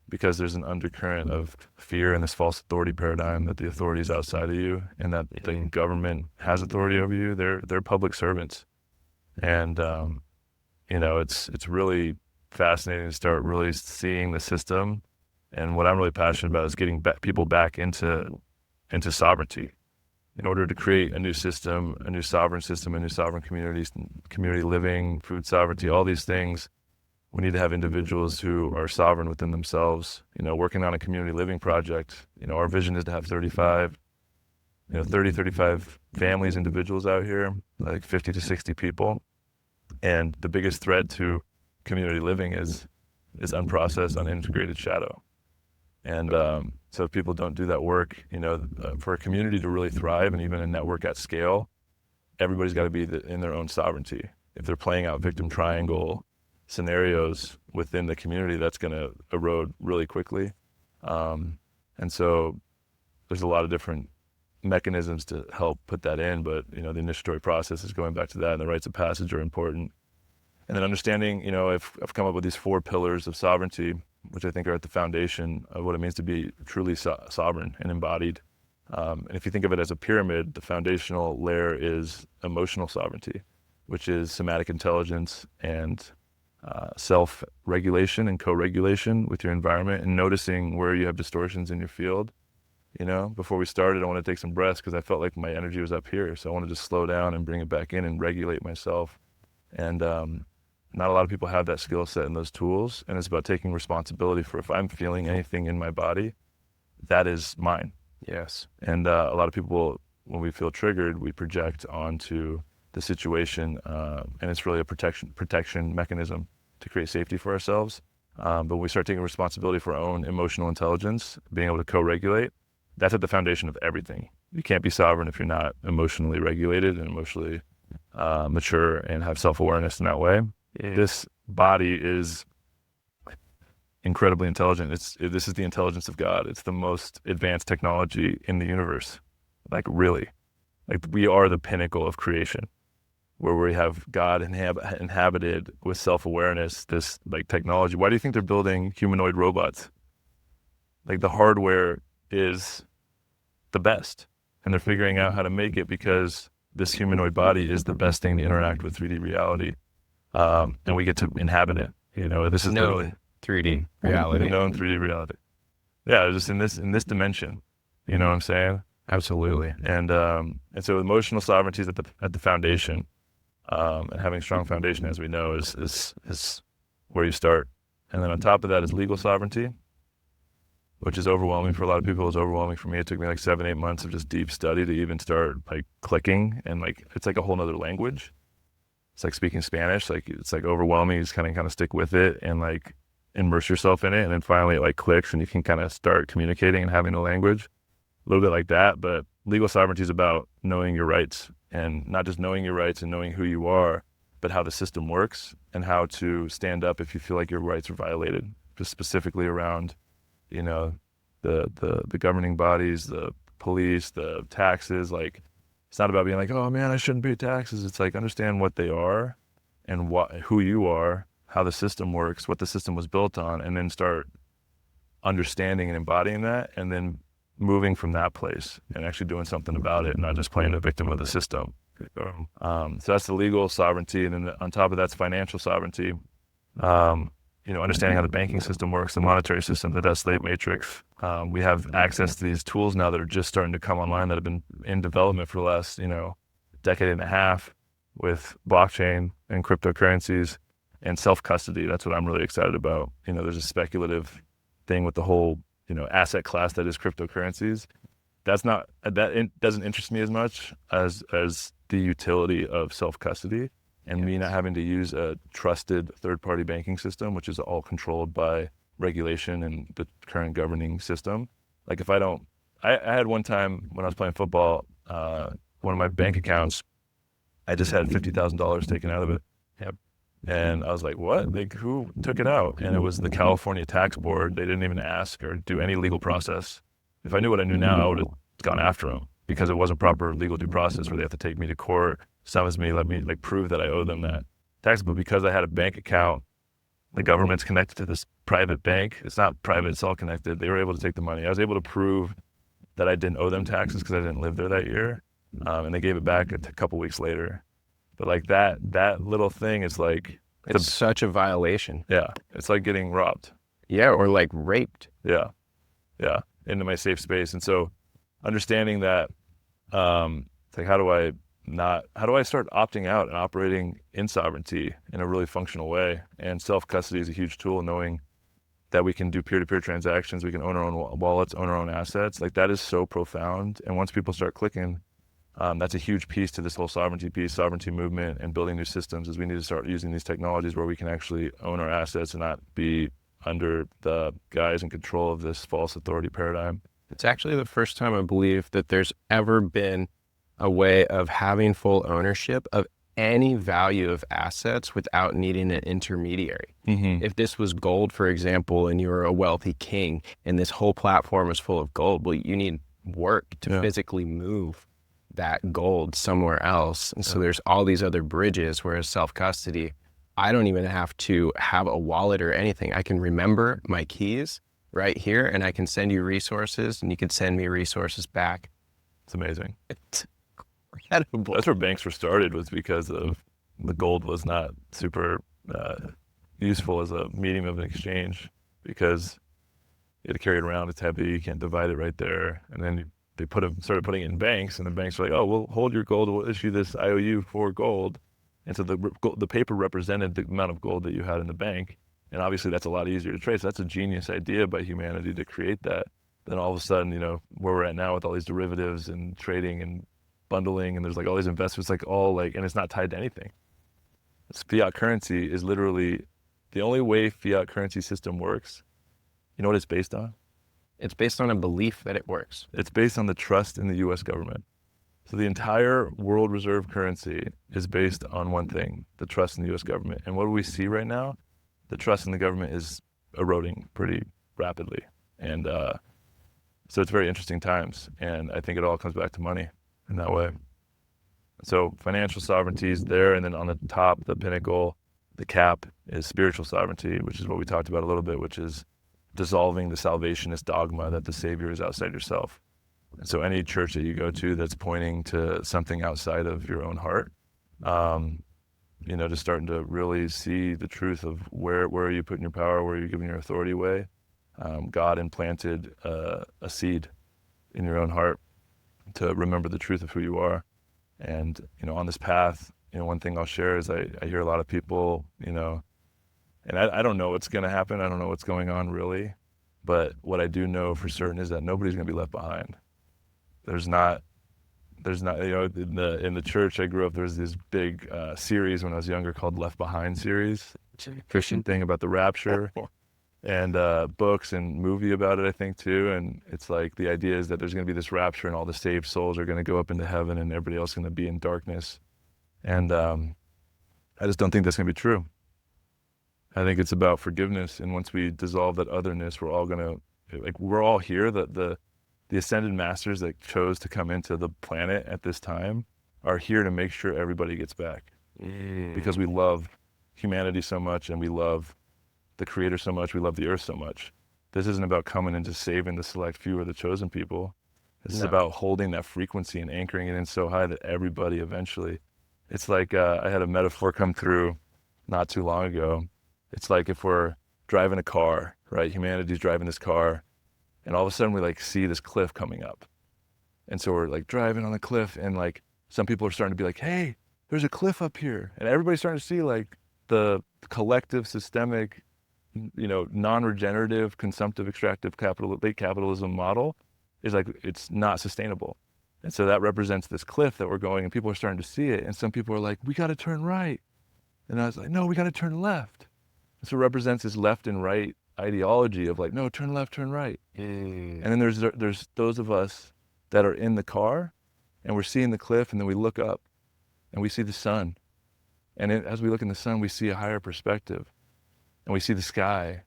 S1: because there's an undercurrent of fear and this false authority paradigm that the authority is outside of you and that the government has authority over you. They're public servants. And, you know, it's really fascinating to start really seeing the system. And what I'm really passionate about is getting people back into sovereignty in order to create a new system, a new sovereign communities, community living, food sovereignty, all these things. We need to have individuals who are sovereign within themselves, you know, working on a community living project. You know, our vision is to have 35 families, individuals out here, like 50 to 60 people. And the biggest threat to community living is unprocessed, unintegrated shadow. And so if people don't do that work, you know, for a community to really thrive and even a network at scale, everybody's got to be in their own sovereignty. If they're playing out victim triangle scenarios within the community, that's going to erode really quickly. And so there's a lot of different mechanisms to help put that in, but, you know, the initiatory process is going back to that, and the rites of passage are important. And then understanding, you know, I've come up with these 4 pillars of sovereignty, which I think are at the foundation of what it means to be truly sovereign and embodied. And if you think of it as a pyramid, the foundational layer is emotional sovereignty, which is somatic intelligence and self-regulation and co-regulation with your environment and noticing where you have distortions in your field. You know, before we started, I want to take some breaths because I felt like my energy was up here. So I want to just slow down and bring it back in and regulate myself. And not a lot of people have that skill set and those tools. And it's about taking responsibility for if I'm feeling anything in my body, that is mine.
S2: Yes.
S1: And a lot of people, when we feel triggered, we project onto the situation. And it's really a protection mechanism to create safety for ourselves. But when we start taking responsibility for our own emotional intelligence, being able to co-regulate, that's at the foundation of everything. You can't be sovereign if you're not emotionally regulated and emotionally mature and have self-awareness in that way. Yeah. This body is incredibly intelligent. This is the intelligence of God. It's the most advanced technology in the universe. Like really, like we are the pinnacle of creation, where we have God inhabited with self-awareness, this like technology. Why do you think they're building humanoid robots? Like the hardware is the best. And they're figuring out how to make it because this humanoid body is the best thing to interact with 3D reality. And we get to inhabit it. This is literally
S2: 3D reality.
S1: known 3D reality. Yeah, just in this dimension. You know what I'm saying?
S2: Absolutely.
S1: And so emotional sovereignty is at the foundation. And having strong foundation, as we know, is where you start. And then on top of that is legal sovereignty, which is overwhelming for a lot of people. It's overwhelming for me. It took me like 7-8 months of just deep study to even start like clicking, and like it's like a whole nother language. It's like speaking Spanish. Like it's like overwhelming. You just kind of stick with it and like immerse yourself in it, and then finally it like clicks, and you can kind of start communicating and having a language. A little bit like that, but legal sovereignty is about knowing your rights, and not just knowing your rights and knowing who you are, but how the system works and how to stand up if you feel like your rights are violated, just specifically around, the governing bodies, the police, the taxes. Like, it's not about being like, oh man, I shouldn't pay taxes. It's like, understand what they are and who you are, how the system works, what the system was built on, and then start understanding and embodying that, and then moving from that place and actually doing something about it, not just playing a victim of the system. So that's the legal sovereignty. And then on top of that's financial sovereignty. Understanding how the banking system works, the monetary system, the debt slave matrix. We have access to these tools now that are just starting to come online, that have been in development for the last, decade and a half, with blockchain and cryptocurrencies and self-custody. That's what I'm really excited about. There's a speculative thing with the whole, asset class that is cryptocurrencies. That doesn't interest me as much as the utility of self-custody, and me not having to use a trusted third-party banking system, which is all controlled by regulation and the current governing system. Like if I had one time when I was playing football, one of my bank accounts, I just had $50,000 taken out of it.
S2: Yep.
S1: And I was like, what? Like, who took it out? And it was the California tax board. They didn't even ask or do any legal process. If I knew what I knew now, I would have gone after them, because it wasn't proper legal due process where they have to take me to court, summons me, let me like prove that I owe them that tax. But because I had a bank account, the government's connected to this private bank. It's not private, it's all connected. They were able to take the money. I was able to prove that I didn't owe them taxes because I didn't live there that year. And they gave it back a couple weeks later. But like that little thing is like,
S2: it's such a violation.
S1: Yeah. It's like getting robbed.
S2: Yeah. Or like raped.
S1: Yeah. Yeah. Into my safe space. And so understanding that, it's like, how do I start opting out and operating in sovereignty in a really functional way? And self-custody is a huge tool, knowing that we can do peer-to-peer transactions. We can own our own wallets, own our own assets. Like, that is so profound. And once people start clicking, that's a huge piece to this whole sovereignty movement, and building new systems, is we need to start using these technologies where we can actually own our assets and not be under the guise and control of this false authority paradigm.
S2: It's actually the first time I believe that there's ever been a way of having full ownership of any value of assets without needing an intermediary.
S1: Mm-hmm.
S2: If this was gold, for example, and you were a wealthy king and this whole platform is full of gold, well, you need work to physically move that gold somewhere else. And so there's all these other bridges, whereas self-custody, I don't even have to have a wallet or anything. I can remember my keys right here, and I can send you resources, and you can send me resources back.
S1: It's amazing.
S2: It's incredible.
S1: That's where banks were started, was because of the gold was not super useful as a medium of an exchange, because you had to carry it around. It's heavy. You can't divide it right there. And then they started putting it in banks, and the banks were like, oh, we'll hold your gold. We'll issue this IOU for gold. And so the paper represented the amount of gold that you had in the bank. And obviously that's a lot easier to trace. That's a genius idea by humanity to create that. Then all of a sudden, where we're at now with all these derivatives and trading and bundling, and there's like all these investments, like all like, and it's not tied to anything. This fiat currency is literally the only way fiat currency system works. You know what it's based on?
S2: It's based on a belief that it works.
S1: It's based on the trust in the U.S. government. So the entire world reserve currency is based on one thing, the trust in the U.S. government. And what do we see right now? The trust in the government is eroding pretty rapidly. And so it's very interesting times. And I think it all comes back to money in that way. So financial sovereignty is there. And then on the top, the pinnacle, the cap, is spiritual sovereignty, which is what we talked about a little bit, which is dissolving the salvationist dogma that the savior is outside yourself. And so any church that you go to that's pointing to something outside of your own heart, just starting to really see the truth of where are you putting your power, where are you giving your authority away. God implanted a seed in your own heart to remember the truth of who you are. And, on this path, one thing I'll share is I hear a lot of people, and I don't know what's going to happen. I don't know what's going on really. But what I do know for certain is that nobody's going to be left behind. There's not, in the church I grew up, there's this big series when I was younger called Left Behind series. Christian thing about the rapture. And books and movie about it, I think, too. And it's like the idea is that there's going to be this rapture and all the saved souls are going to go up into heaven and everybody else is going to be in darkness. And I just don't think that's going to be true. I think it's about forgiveness. And once we dissolve that otherness, we're all going to, we're all here. The ascended masters that chose to come into the planet at this time are here to make sure everybody gets back. Because we love humanity so much and we love the creator so much, we love the earth so much. This isn't about coming and just saving the select few or the chosen people. This is about holding that frequency and anchoring it in so high that everybody eventually, it's like I had a metaphor come through not too long ago. It's like if we're driving a car, right? Humanity's driving this car and all of a sudden we see this cliff coming up. And so we're driving on the cliff and some people are starting to be like, hey, there's a cliff up here. And everybody's starting to see the collective systemic non-regenerative, consumptive, extractive late capitalism model is it's not sustainable. And so that represents this cliff that we're going and people are starting to see it. And some people are like, we got to turn right. And I was like, no, we got to turn left. And so it represents this left and right ideology of no, turn left, turn right. And then there's those of us that are in the car and we're seeing the cliff and then we look up and we see the sun. And as we look in the sun, we see a higher perspective. And we see the sky,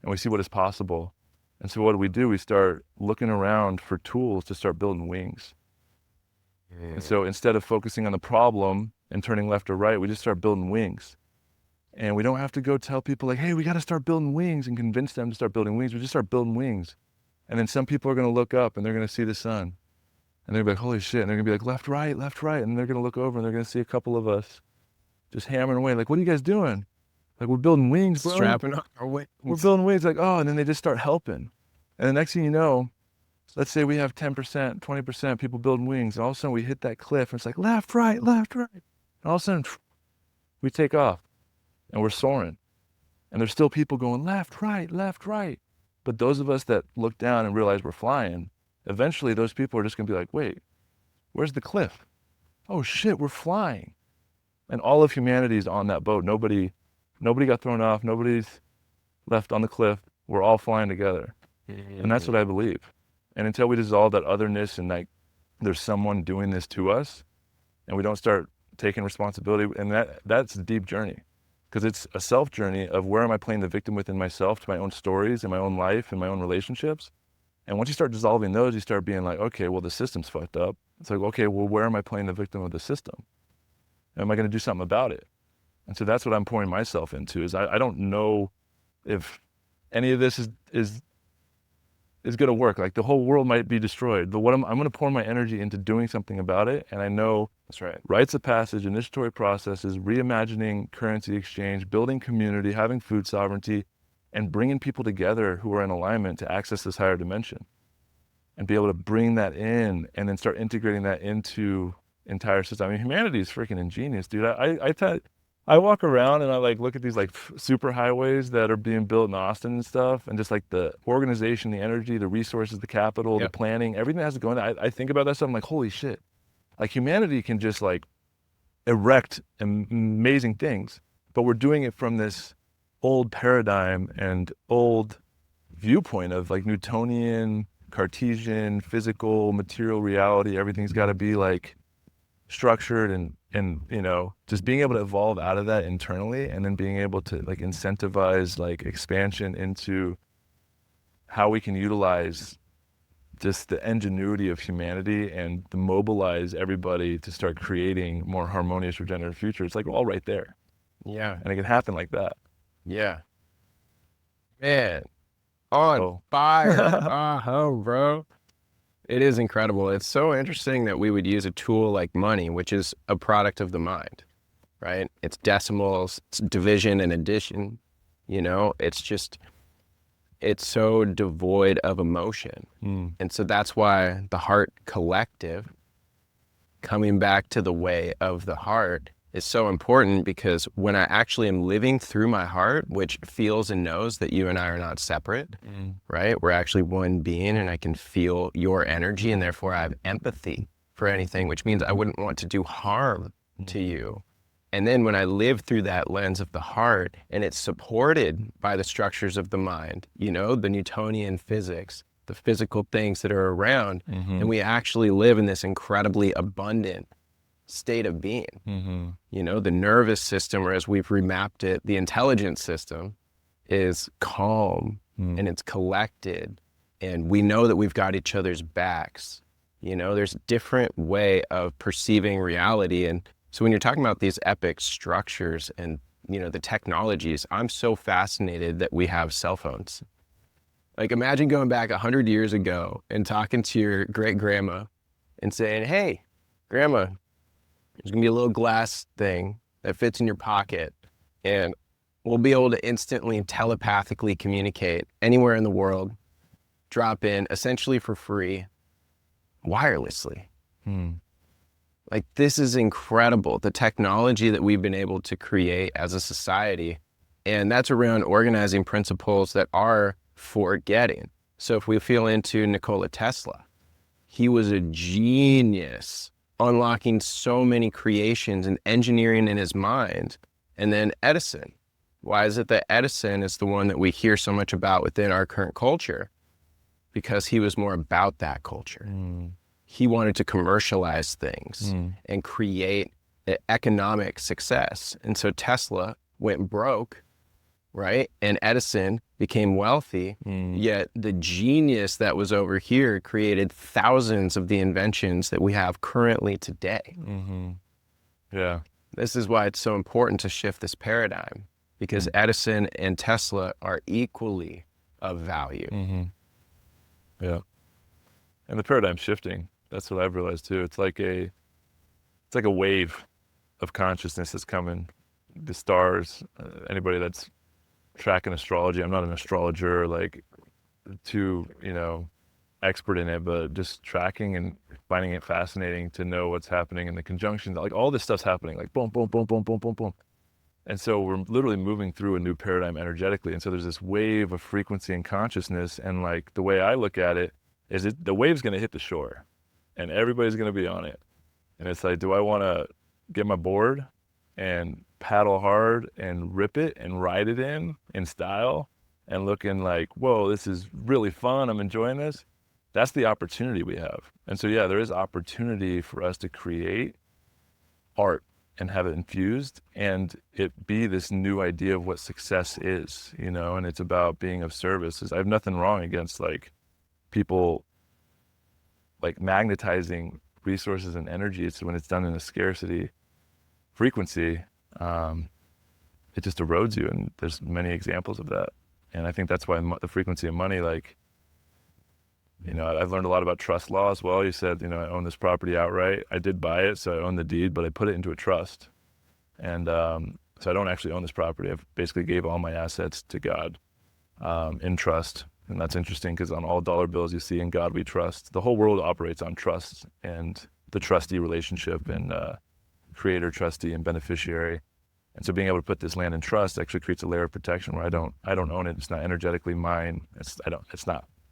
S1: and we see what is possible. And so what do? We start looking around for tools to start building wings. And so instead of focusing on the problem and turning left or right, we just start building wings. And we don't have to go tell people hey, we got to start building wings and convince them to start building wings. We just start building wings. And then some people are going to look up and they're going to see the sun. And they're going to be like, holy shit. And they're going to be like, left, right, left, right. And they're going to look over and they're going to see a couple of us just hammering away. What are you guys doing? We're building wings, bro.
S2: Strapping on our wings.
S1: We're building wings. And then they just start helping. And the next thing you know, let's say we have 10%, 20% people building wings. And all of a sudden we hit that cliff and it's left, right, left, right. And all of a sudden we take off and we're soaring. And there's still people going left, right, left, right. But those of us that look down and realize we're flying, eventually those people are just going to be like, wait, where's the cliff? Oh shit, we're flying. And all of humanity is on that boat. Nobody got thrown off. Nobody's left on the cliff. We're all flying together. And that's what I believe. And until we dissolve that otherness and there's someone doing this to us and we don't start taking responsibility, and that's a deep journey because it's a self journey of where am I playing the victim within myself to my own stories and my own life and my own relationships. And once you start dissolving those, you start being okay, well, the system's fucked up. It's okay, well, where am I playing the victim of the system? Am I going to do something about it? And so that's what I'm pouring myself into is I don't know if any of this is going to work. The whole world might be destroyed, but I'm going to pour my energy into doing something about it. And I know that's right. Rites of passage, initiatory processes, reimagining currency exchange, building community, having food sovereignty, and bringing people together who are in alignment to access this higher dimension and be able to bring that in and then start integrating that into entire system. I mean, humanity is freaking ingenious, dude. I walk around and I look at these super highways that are being built in Austin and stuff, and just the organization, the energy, the resources, the capital, the planning, everything that has to go into. I think about that stuff. I'm like, holy shit! Humanity can just erect amazing things, but we're doing it from this old paradigm and old viewpoint of Newtonian, Cartesian, physical, material reality. Everything's got to be structured and just being able to evolve out of that internally and then being able to incentivize expansion into how we can utilize just the ingenuity of humanity and to mobilize everybody to start creating more harmonious regenerative future. It's we're all right there.
S2: Yeah.
S1: And it can happen like that.
S2: Yeah. Man, on fire. Bro. It is incredible. It's so interesting that we would use a tool like money, which is a product of the mind, right? It's decimals, it's division and addition, it's so devoid of emotion. And so that's why the heart collective, coming back to the way of the heart, is so important, because when I actually am living through my heart, which feels and knows that you and I are not separate, right? We're actually one being, and I can feel your energy, and therefore I have empathy for anything, which means I wouldn't want to do harm to you. And then when I live through that lens of the heart, and it's supported by the structures of the mind, the Newtonian physics, the physical things that are around, and we actually live in this incredibly abundant state of being. The nervous system, or as we've remapped it, the intelligence system, is calm and it's collected, and we know that we've got each other's backs. There's a different way of perceiving reality. And so when you're talking about these epic structures and, the technologies, I'm so fascinated that we have cell phones. Like, imagine going back 100 years ago and talking to your great grandma and saying, "Hey, grandma, there's gonna be a little glass thing that fits in your pocket, and we'll be able to instantly telepathically communicate anywhere in the world, drop in essentially for free, wirelessly." Like, this is incredible, the technology that we've been able to create as a society. And that's around organizing principles that are for getting. So if we feel into Nikola Tesla, he was a genius, unlocking so many creations and engineering in his mind. And then Edison. Why is it that Edison is the one that we hear so much about within our current culture? Because he was more about that culture. He wanted to commercialize things and create economic success. And so Tesla went broke, right? And Edison became wealthy, yet the genius that was over here created thousands of the inventions that we have currently today.
S1: Yeah.
S2: This is why it's so important to shift this paradigm, because Edison and Tesla are equally of value.
S1: Yeah. And the paradigm's shifting. That's what I've realized too. It's like a wave of consciousness that's coming. The stars, anybody that's tracking astrology, I'm not an astrologer, like too, expert in it, but just tracking and finding it fascinating to know what's happening in the conjunctions. Like, all this stuff's happening, like boom, boom, boom, boom, boom, boom, boom. And so we're literally moving through a new paradigm energetically. And so there's this wave of frequency and consciousness. And like, the way I look at it is the wave's going to hit the shore and everybody's going to be on it. And it's like, do I want to get my board and paddle hard and rip it and ride it in style and looking like, whoa, this is really fun, I'm enjoying this? That's the opportunity we have. And so, yeah, there is opportunity for us to create art and have it infused and it be this new idea of what success is, and it's about being of service. I have nothing wrong against like people like magnetizing resources and energy. It's when it's done in a scarcity frequency, it just erodes you, and there's many examples of that. And I think that's why the frequency of money, like, I've learned a lot about trust law as well. You said, I own this property outright. I did buy it, so I own the deed, but I put it into a trust. And so I don't actually own this property. I've basically gave all my assets to God in trust. And that's interesting because on all dollar bills you see, "In God we trust." The whole world operates on trust and the trustee relationship, and creator, trustee, and beneficiary. And so being able to put this land in trust actually creates a layer of protection where I don't own it. It's not energetically mine.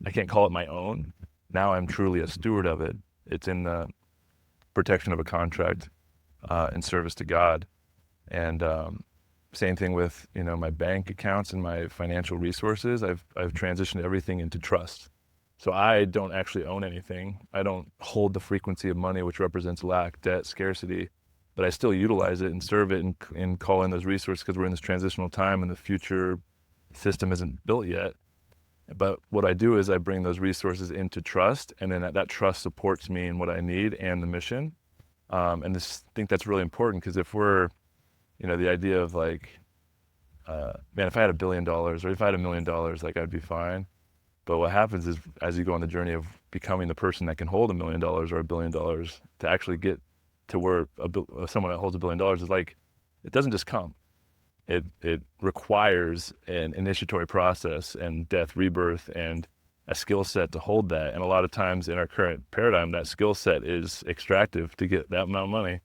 S1: I can't call it my own. Now I'm truly a steward of it. It's in the protection of a contract in service to God. And same thing with, my bank accounts and my financial resources. I've transitioned everything into trust. So I don't actually own anything. I don't hold the frequency of money, which represents lack, debt, scarcity, but I still utilize it and serve it and call in those resources because we're in this transitional time and the future system isn't built yet. But what I do is I bring those resources into trust, and then that trust supports me in what I need and the mission. And I think that's really important, because if we're, the idea of like, man, if I had $1 billion or if I had $1 million, like, I'd be fine. But what happens is, as you go on the journey of becoming the person that can hold $1 million or $1 billion, to actually get to where someone that holds $1 billion is like, it doesn't just come. It requires an initiatory process and death, rebirth, and a skill set to hold that. And a lot of times in our current paradigm, that skill set is extractive to get that amount of money.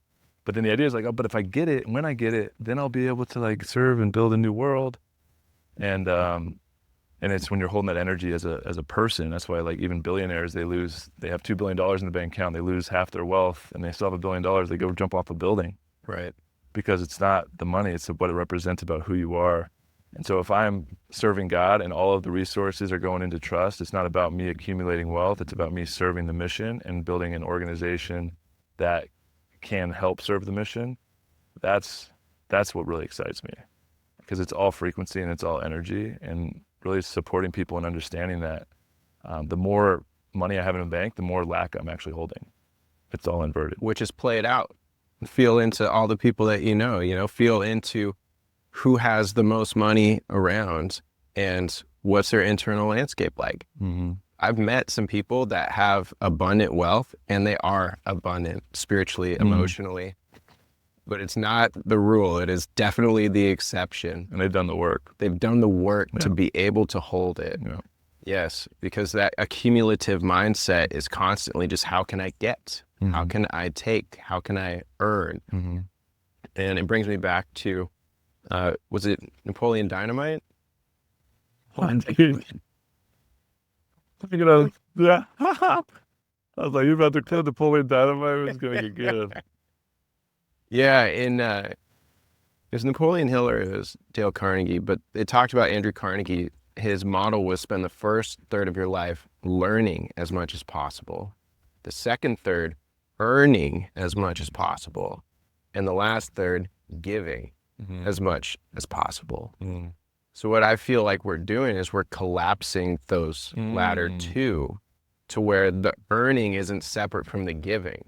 S1: But then the idea is like, oh, but if I get it, when I get it, then I'll be able to like serve and build a new world. And it's when you're holding that energy as a person. That's why like even billionaires, they have $2 billion in the bank account, they lose half their wealth, and they still have $1 billion, they go jump off a building.
S2: Right.
S1: Because it's not the money, it's what it represents about who you are. And so if I'm serving God and all of the resources are going into trust, it's not about me accumulating wealth, it's about me serving the mission and building an organization that can help serve the mission. That's what really excites me, because it's all frequency and it's all energy, and really supporting people and understanding that the more money I have in a bank, the more lack I'm actually holding. It's all inverted.
S2: Which is played out. Feel into all the people that you know, feel into who has the most money around and what's their internal landscape like.
S1: Mm-hmm.
S2: I've met some people that have abundant wealth and they are abundant spiritually, emotionally, but it's not the rule. It is definitely the exception.
S1: And they've done the work.
S2: They've done the work to be able to hold it.
S1: Yeah.
S2: Yes, because that accumulative mindset is constantly just, how can I get?
S1: Mm-hmm.
S2: How can I take? How can I earn?
S1: Mm-hmm.
S2: And it brings me back to, was it Napoleon Dynamite?
S1: Yeah. I was like, you're about to kill Napoleon Dynamite. It's going to get good.
S2: Yeah, it was Napoleon Hill or it was Dale Carnegie, but it talked about Andrew Carnegie. His model was spend the first third of your life learning as much as possible. The second third, earning as much as possible. And the last third, giving as much as possible. So what I feel like we're doing is we're collapsing those latter two to where the earning isn't separate from the giving.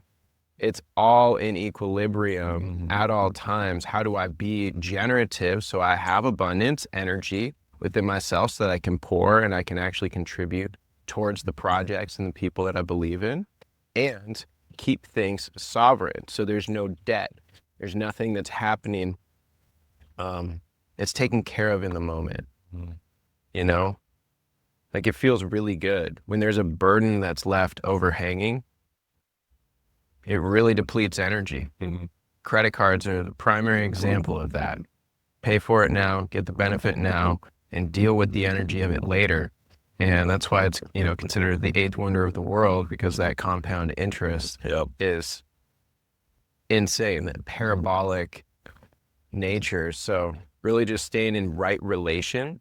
S2: It's all in equilibrium at all times. How do I be generative so I have abundance, energy within myself so that I can pour and I can actually contribute towards the projects and the people that I believe in, and keep things sovereign so there's no debt. There's nothing that's happening. It's taken care of in the moment, you know? Like it feels really good. When there's a burden that's left overhanging, it really depletes energy. Credit cards are the primary example of that. Pay for it now, get the benefit now, and deal with the energy of it later. And that's why it's, considered the eighth wonder of the world, because that compound interest is insane, that parabolic nature. So really just staying in right relation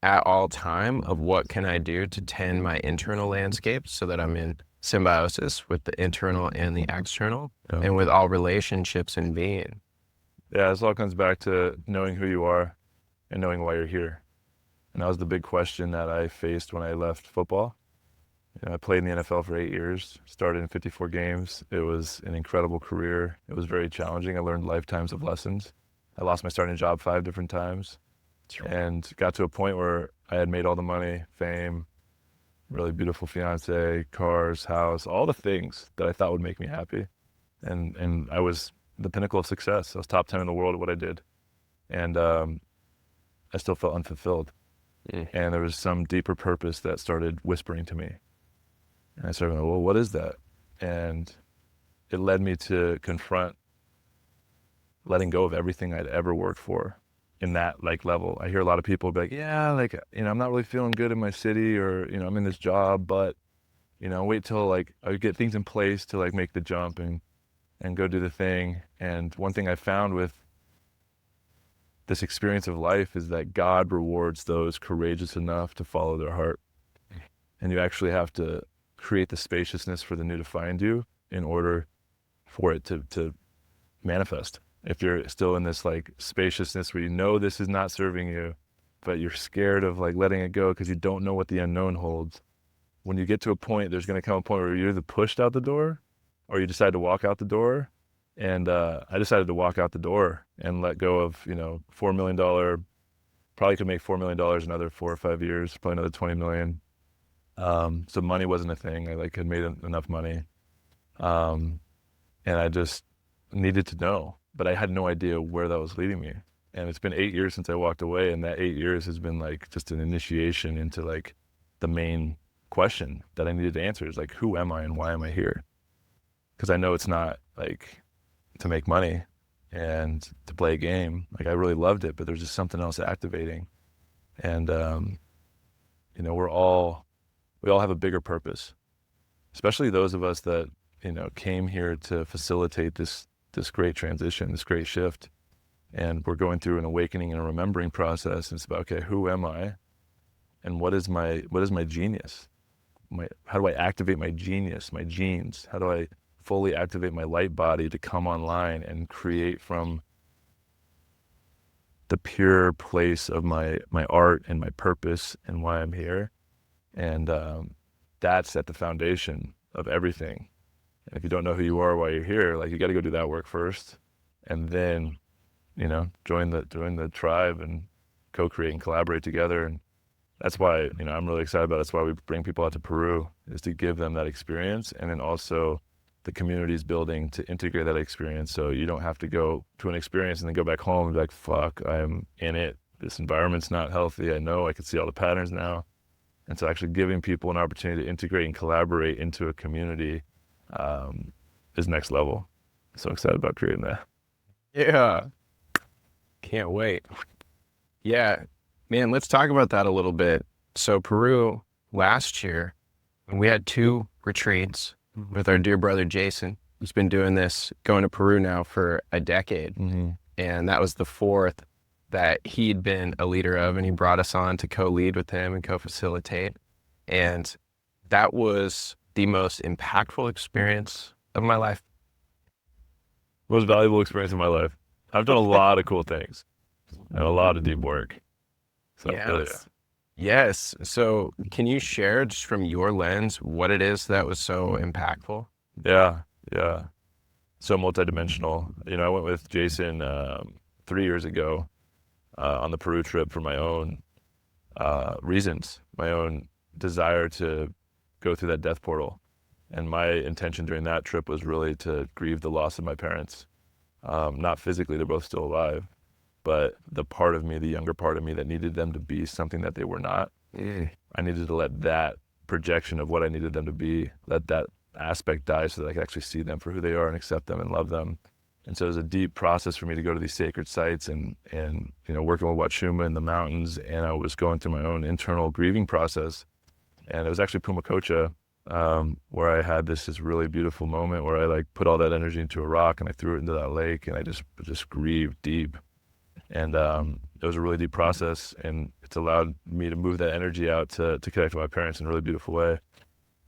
S2: at all time of what can I do to tend my internal landscape so that I'm in symbiosis with the internal and the external and with all relationships and being.
S1: Yeah, this all comes back to knowing who you are and knowing why you're here. And that was the big question that I faced when I left football. I played in the NFL for 8 years, started in 54 games. It was an incredible career. It was very challenging. I learned lifetimes of lessons. I lost my starting job 5 different times and got to a point where I had made all the money, fame, really beautiful fiance, cars, house, all the things that I thought would make me happy. And I was the pinnacle of success. I was top 10 in the world at what I did. And I still felt unfulfilled. And there was some deeper purpose that started whispering to me. And I started going, well, what is that? And it led me to confront letting go of everything I'd ever worked for in that level. I hear a lot of people be like, yeah, I'm not really feeling good in my city, or, I'm in this job, but, wait till I get things in place to make the jump and go do the thing. And one thing I found with this experience of life is that God rewards those courageous enough to follow their heart. And you actually have to create the spaciousness for the new to find you in order for it to manifest. If you're still in this spaciousness where this is not serving you, but you're scared of letting it go because you don't know what the unknown holds, when you get to a point, there's going to come a point where you're either pushed out the door or you decide to walk out the door. And I decided to walk out the door and let go of, $4 million, probably could make $4 million in another 4 or 5 years, probably another 20 million. So money wasn't a thing. I like had made enough money. And I just needed to know, but I had no idea where that was leading me. And it's been 8 years since I walked away, and that 8 years has been like just an initiation into like the main question that I needed to answer is like, who am I and why am I here? Because I know it's not like to make money and to play a game. Like I really loved it, but there's just something else activating. And you know, we all have a bigger purpose, especially those of us that, you know, came here to facilitate this great transition, this great shift. And we're going through an awakening and a remembering process. And it's about, okay, who am I? And what is my genius? How do I activate my genius, my genes? How do I fully activate my light body to come online and create from the pure place of my art and my purpose and why I'm here? And that's at the foundation of everything. And if you don't know who you are while you're here, like you got to go do that work first, and then, you know, join the tribe and co-create and collaborate together. And that's why, you know, I'm really excited about it. That's why we bring people out to Peru, is to give them that experience, and then also the community's building to integrate that experience. So you don't have to go to an experience and then go back home and be like, fuck, I'm in it. This environment's not healthy. I know, I can see all the patterns now. And so actually giving people an opportunity to integrate and collaborate into a community is next level. So excited about creating that.
S2: Yeah. Can't wait. Yeah, man, let's talk about that a little bit. So Peru last year, we had 2 retreats with our dear brother, Jason. He's been doing this, going to Peru now for a decade. And that was the 4th that he'd been a leader of, and he brought us on to co-lead with him and co-facilitate. And that was the most impactful experience of my life.
S1: Most valuable experience of my life. I've done a lot of cool things and a lot of deep work. So
S2: Yes. So can you share just from your lens what it is that was so impactful?
S1: Yeah. So multidimensional. You know, I went with Jason 3 years ago on the Peru trip for my own reasons, my own desire to go through that death portal. And my intention during that trip was really to grieve the loss of my parents. Not physically, they're both still alive, but the part of me, the younger part of me that needed them to be something that they were not. I needed to let that projection of what I needed them to be, let that aspect die so that I could actually see them for who they are and accept them and love them. And so it was a deep process for me to go to these sacred sites and you know, working with Wachuma in the mountains. And I was going through my own internal grieving process. And it was actually Pumacocha, where I had this really beautiful moment where I like put all that energy into a rock and I threw it into that lake, and I just grieved deep. And it was a really deep process, and it's allowed me to move that energy out to connect with my parents in a really beautiful way.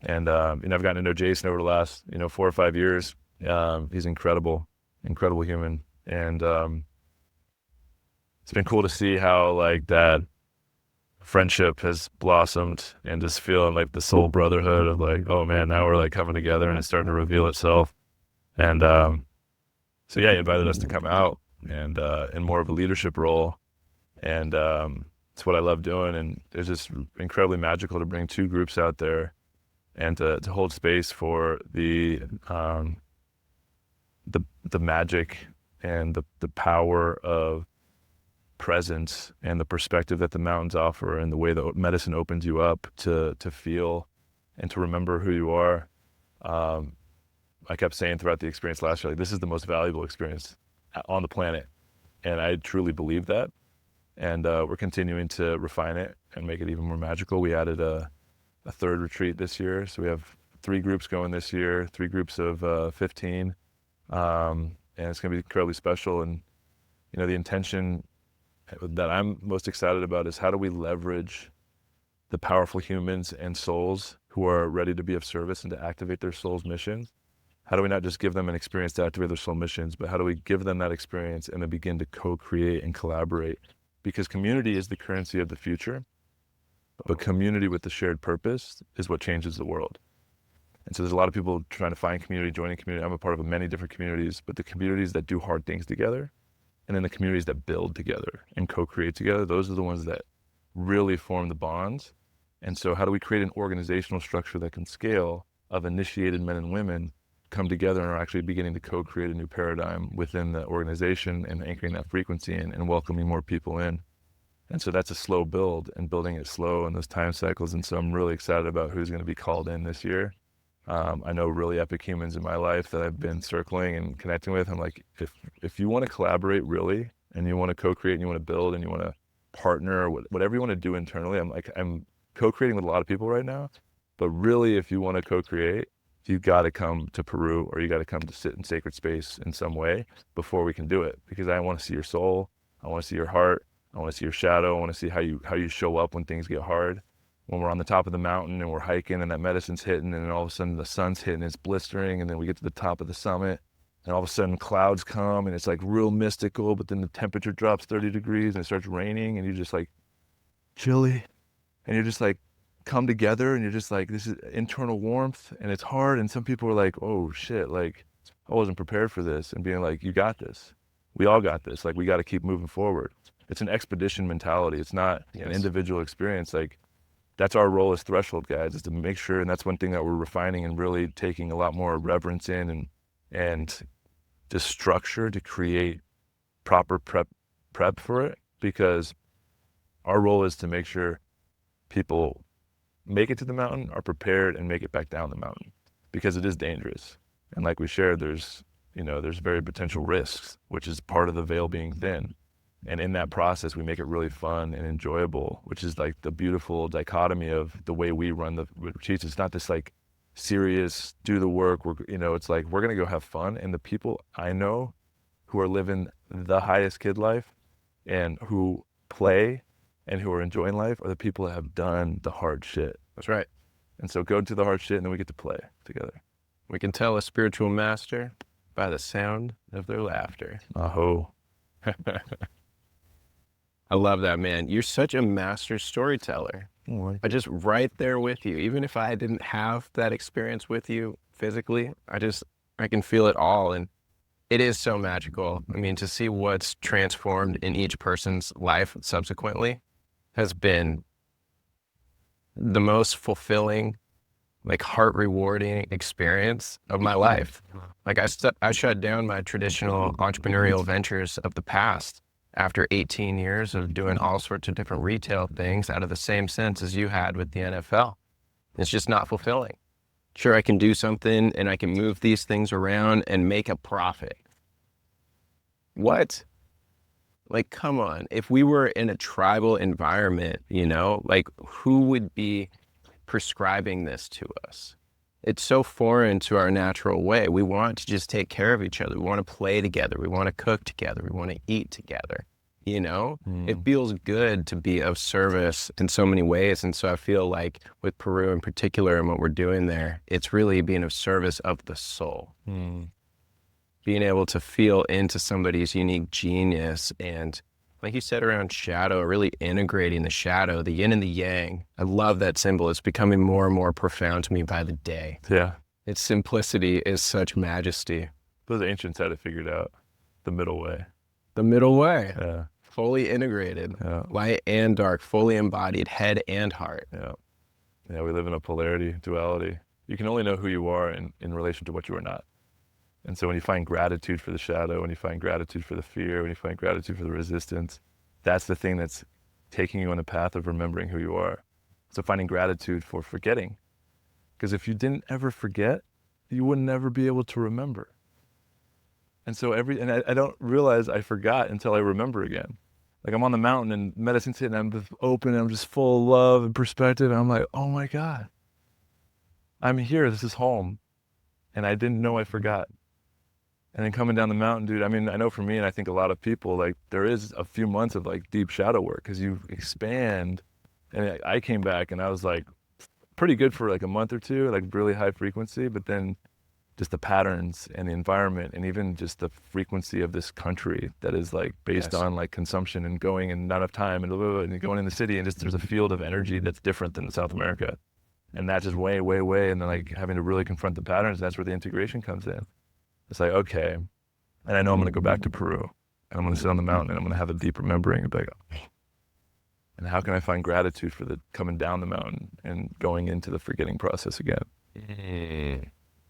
S1: And you know, I've gotten to know Jason over the last 4 or 5 years. He's incredible human, and it's been cool to see how like that friendship has blossomed, and just feeling like the soul brotherhood of like, oh man, now we're like coming together and it's starting to reveal itself. And so yeah, he invited us to come out and in more of a leadership role, and it's what I love doing. And it's just incredibly magical to bring 2 groups out there and to hold space for the magic and the power of presence and the perspective that the mountains offer, and the way that medicine opens you up to feel and to remember who you are. I kept saying throughout the experience last year, like, this is the most valuable experience on the planet. And I truly believe that. And we're continuing to refine it and make it even more magical. We added a 3rd retreat this year. So we have 3 groups going this year, 3 groups of 15. And it's going to be incredibly special. And, you know, the intention that I'm most excited about is how do we leverage the powerful humans and souls who are ready to be of service and to activate their soul's missions. How do we not just give them an experience to activate their soul missions, but how do we give them that experience and then begin to co-create and collaborate? Because community is the currency of the future, but community with the shared purpose is what changes the world. And so there's a lot of people trying to find community, joining community. I'm a part of many different communities, but the communities that do hard things together, and then the communities that build together and co-create together, those are the ones that really form the bonds And so how do we create an organizational structure that can scale of initiated men and women come together and are actually beginning to co-create a new paradigm within the organization and anchoring that frequency and welcoming more people in. And so that's a slow build and building it slow in those time cycles. And so I'm really excited about who's going to be called in this year. I know really epic humans in my life that I've been circling and connecting with. I'm like, if you want to collaborate really, and you want to co-create and you want to build and you want to partner, whatever you want to do internally, I'm co-creating with a lot of people right now. But really, if you want to co-create, you've got to come to Peru, or you got to come to sit in sacred space in some way before we can do it. Because I want to see your soul. I want to see your heart. I want to see your shadow. I want to see how you show up when things get hard. When we're on the top of the mountain and we're hiking and that medicine's hitting, and then all of a sudden the sun's hitting, it's blistering, and then we get to the top of the summit, and all of a sudden clouds come and it's like real mystical, but then the temperature drops 30 degrees and it starts raining, and you're just like chilly, and you're just like come together, and you're just like, this is internal warmth, and it's hard. And some people are like, oh shit, like I wasn't prepared for this, and being like, you got this. We all got this. Like, we got to keep moving forward. It's an expedition mentality. It's not an individual experience. Like, that's our role as threshold guides, is to make sure. And that's one thing that we're refining and really taking a lot more reverence in, and just structure to create proper prep for it. Because our role is to make sure people make it to the mountain, are prepared, and make it back down the mountain, because it is dangerous. And like we shared, there's very potential risks, which is part of the veil being thin. And in that process, we make it really fun and enjoyable, which is like the beautiful dichotomy of the way we run the retreats. It's not this like serious, do the work. It's like, we're going to go have fun. And the people I know who are living the highest kid life and who play and who are enjoying life are the people that have done the hard shit.
S2: That's right.
S1: And so go to the hard shit, and then we get to play together.
S2: We can tell a spiritual master by the sound of their laughter.
S1: Aho.
S2: I love that, man. You're such a master storyteller. I just right there with you. Even if I didn't have that experience with you physically, I can feel it all. And it is so magical. I mean, to see what's transformed in each person's life subsequently has been the most fulfilling, like heart rewarding experience of my life. Like I shut down my traditional entrepreneurial ventures of the past after 18 years of doing all sorts of different retail things out of the same sense as you had with the NFL. It's just not fulfilling. Sure, I can do something and I can move these things around and make a profit. What? Like, come on. If we were in a tribal environment, like, who would be prescribing this to us? It's so foreign to our natural way. We want to just take care of each other. We want to play together. We want to cook together. We want to eat together. It feels good to be of service in so many ways. And so I feel like with Peru in particular and what we're doing there, it's really being of service of the soul. Being able to feel into somebody's unique genius, and like you said around shadow, really integrating the shadow, the yin and the yang. I love that symbol. It's becoming more and more profound to me by the day.
S1: Yeah.
S2: Its simplicity is such majesty.
S1: Those ancients had it figured out. The middle way.
S2: The middle way.
S1: Yeah.
S2: Fully integrated.
S1: Yeah.
S2: Light and dark, fully embodied, head and heart.
S1: Yeah. Yeah, we live in a polarity, duality. You can only know who you are in relation to what you are not. And so when you find gratitude for the shadow, when you find gratitude for the fear, when you find gratitude for the resistance, that's the thing that's taking you on the path of remembering who you are. So finding gratitude for forgetting. Because if you didn't ever forget, you would never be able to remember. And so I don't realize I forgot until I remember again. Like, I'm on the mountain and medicine's hitting, I'm just open, and I'm just full of love and perspective. And I'm like, oh my God, I'm here, this is home. And I didn't know I forgot. And then coming down the mountain, dude, I mean, I know for me, and I think a lot of people, like, there is a few months of like deep shadow work, because you expand. And I came back and I was like pretty good for like a month or two, like really high frequency, but then just the patterns and the environment, and even just the frequency of this country that is like based on like consumption and going and not enough time and going in the city, and just there's a field of energy that's different than South America. And that's just way, way, way. And then like having to really confront the patterns, that's where the integration comes in. It's like, okay, and I know I'm going to go back to Peru, and I'm going to sit on the mountain, and I'm going to have a deep remembering and be like, And how can I find gratitude for the coming down the mountain and going into the forgetting process again?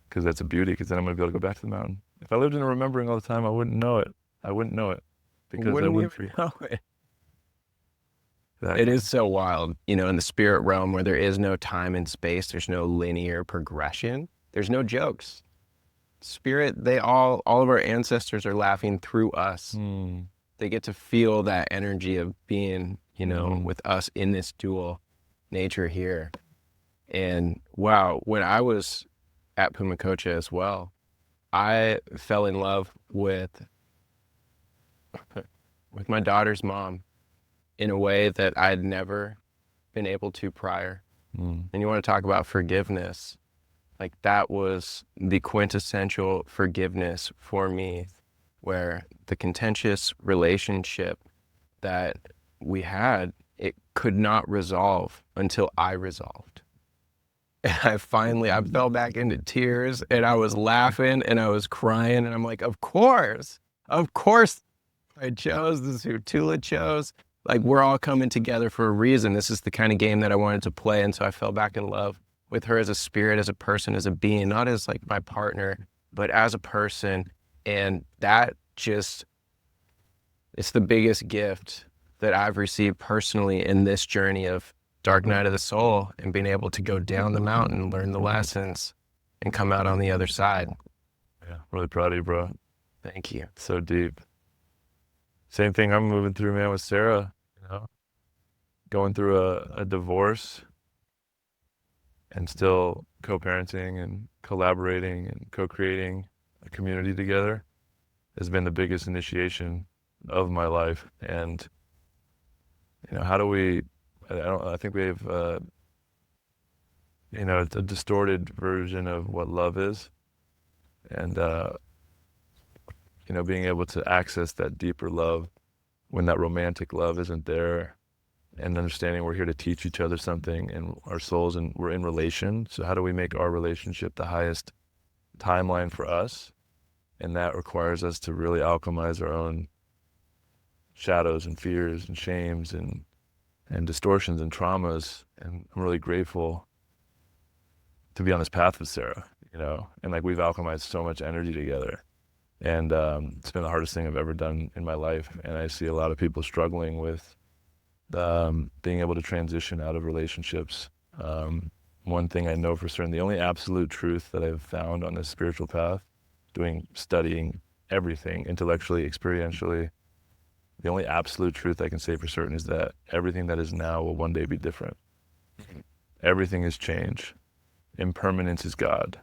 S1: Because that's a beauty, because then I'm going to be able to go back to the mountain. If I lived in a remembering all the time, I wouldn't know it. I wouldn't know it. Because I wouldn't
S2: even know it. It is so wild, you know, in the spirit realm where there is no time and space, there's no linear progression, there's no jokes. Spirit, all of our ancestors are laughing through us. They get to feel that energy of being, you know, with us in this dual nature here. And wow, when I was at Pumacocha as well, I fell in love with my daughter's mom in a way that I'd never been able to prior. And you want to talk about forgiveness, like that was the quintessential forgiveness for me, where the contentious relationship that we had, it could not resolve until I resolved. And I fell back into tears, and I was laughing and I was crying, and I'm like, of course I chose, this is who Tula chose. Like, we're all coming together for a reason. This is the kind of game that I wanted to play. And so I fell back in love with her as a spirit, as a person, as a being, not as like my partner, but as a person. And that just, it's the biggest gift that I've received personally in this journey of Dark Night of the Soul, and being able to go down the mountain, learn the lessons, and come out on the other side.
S1: Yeah, really proud of you, bro.
S2: Thank you.
S1: So deep. Same thing I'm moving through, man, with Sarah, you know, going through a divorce and still co-parenting and collaborating and co-creating a community together has been the biggest initiation of my life. And, you know, how do we, I think we have, you know, a distorted version of what love is. And, you know, being able to access that deeper love when that romantic love isn't there, and understanding we're here to teach each other something and our souls, and we're in relation. So how do we make our relationship the highest timeline for us? And that requires us to really alchemize our own shadows and fears and shames and distortions and traumas. And I'm really grateful to be on this path with Sarah, you know, and like we've alchemized so much energy together. And it's been the hardest thing I've ever done in my life. And I see a lot of people struggling with being able to transition out of relationships. One thing I know for certain, the only absolute truth that I've found on this spiritual path, studying everything intellectually, experientially, the only absolute truth I can say for certain is that everything that is now will one day be different. Everything is change. Impermanence is God.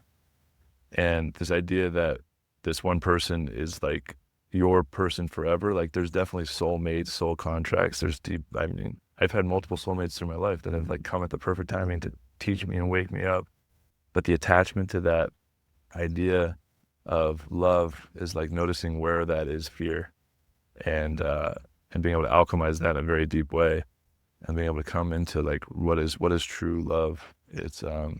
S1: And this idea that this one person is like your person forever, like there's definitely soulmates, soul contracts. There's deep, I mean, I've had multiple soulmates through my life that have like come at the perfect timing to teach me and wake me up. But the attachment to that idea of love is like noticing where that is fear, and being able to alchemize that in a very deep way, and being able to come into like what is true love. It's of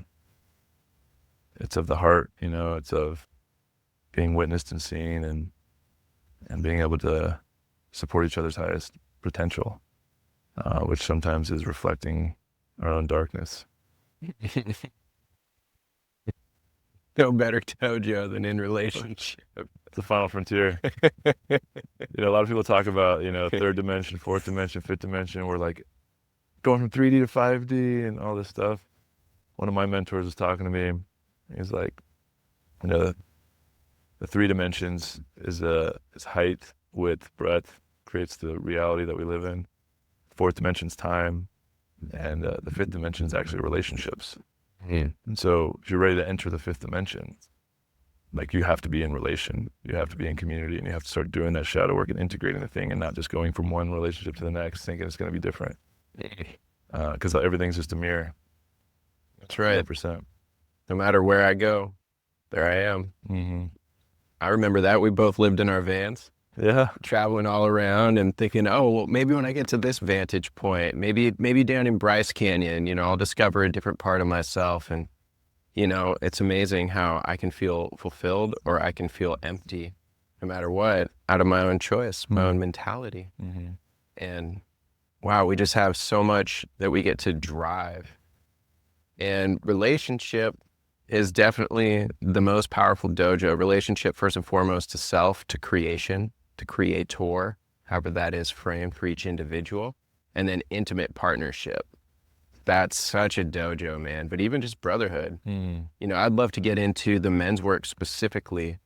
S1: the heart, you know, it's of being witnessed and seen, and being able to support each other's highest potential, which sometimes is reflecting our own darkness.
S2: No better dojo than in relationship.
S1: It's the final frontier. You know, a lot of people talk about, you know, third dimension, fourth dimension, fifth dimension. We're like going from 3D to 5D and all this stuff. One of my mentors was talking to me. He's like, you know, the 3 dimensions is height, width, breadth, creates the reality that we live in. Fourth dimension's time, and the fifth dimension is actually relationships. And so if you're ready to enter the fifth dimension, like you have to be in relation, you have to be in community, and you have to start doing that shadow work and integrating the thing, and not just going from one relationship to the next thinking it's going to be different. Because everything's just a mirror.
S2: That's right.
S1: 100%.
S2: No matter where I go, there I am.
S1: Mm-hmm.
S2: I remember that. We both lived in our vans.
S1: Yeah.
S2: Traveling all around and thinking, oh, well, maybe when I get to this vantage point, maybe down in Bryce Canyon, you know, I'll discover a different part of myself. And, you know, it's amazing how I can feel fulfilled or I can feel empty, no matter what, out of my own choice, my own mentality.
S1: Mm-hmm.
S2: And wow, we just have so much that we get to drive. And relationship is definitely the most powerful dojo. Relationship, first and foremost, to self, to creation, to creator, however that is framed for each individual. And then intimate partnership. That's such a dojo, man. But even just brotherhood. You know, I'd love to get into the men's work specifically.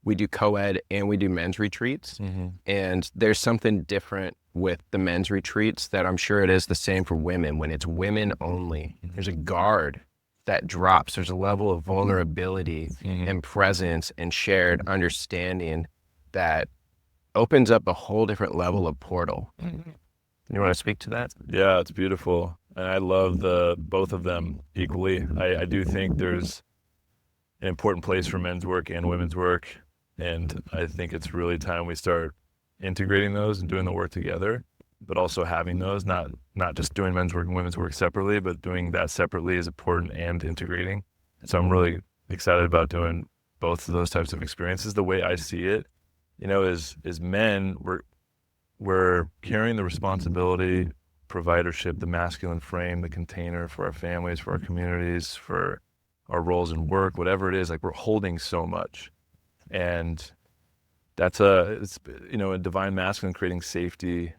S2: We do co-ed and we do men's retreats. And there's something different with the men's retreats that I'm sure it is the same for women. When it's women only, there's a guard that drops. There's a level of vulnerability and presence and shared understanding that opens up a whole different level of portal. You want to speak to that?
S1: Yeah, it's beautiful. And I love both of them equally. I do think there's an important place for men's work and women's work. And I think it's really time we start integrating those and doing the work together, but also having those, not just doing men's work and women's work separately, but doing that separately is important and integrating. So I'm really excited about doing both of those types of experiences. The way I see it, you know, is men, we're carrying the responsibility, providership, the masculine frame, the container for our families, for our communities, for our roles in work, whatever it is, like we're holding so much. And that's it's, you know, a divine masculine creating safety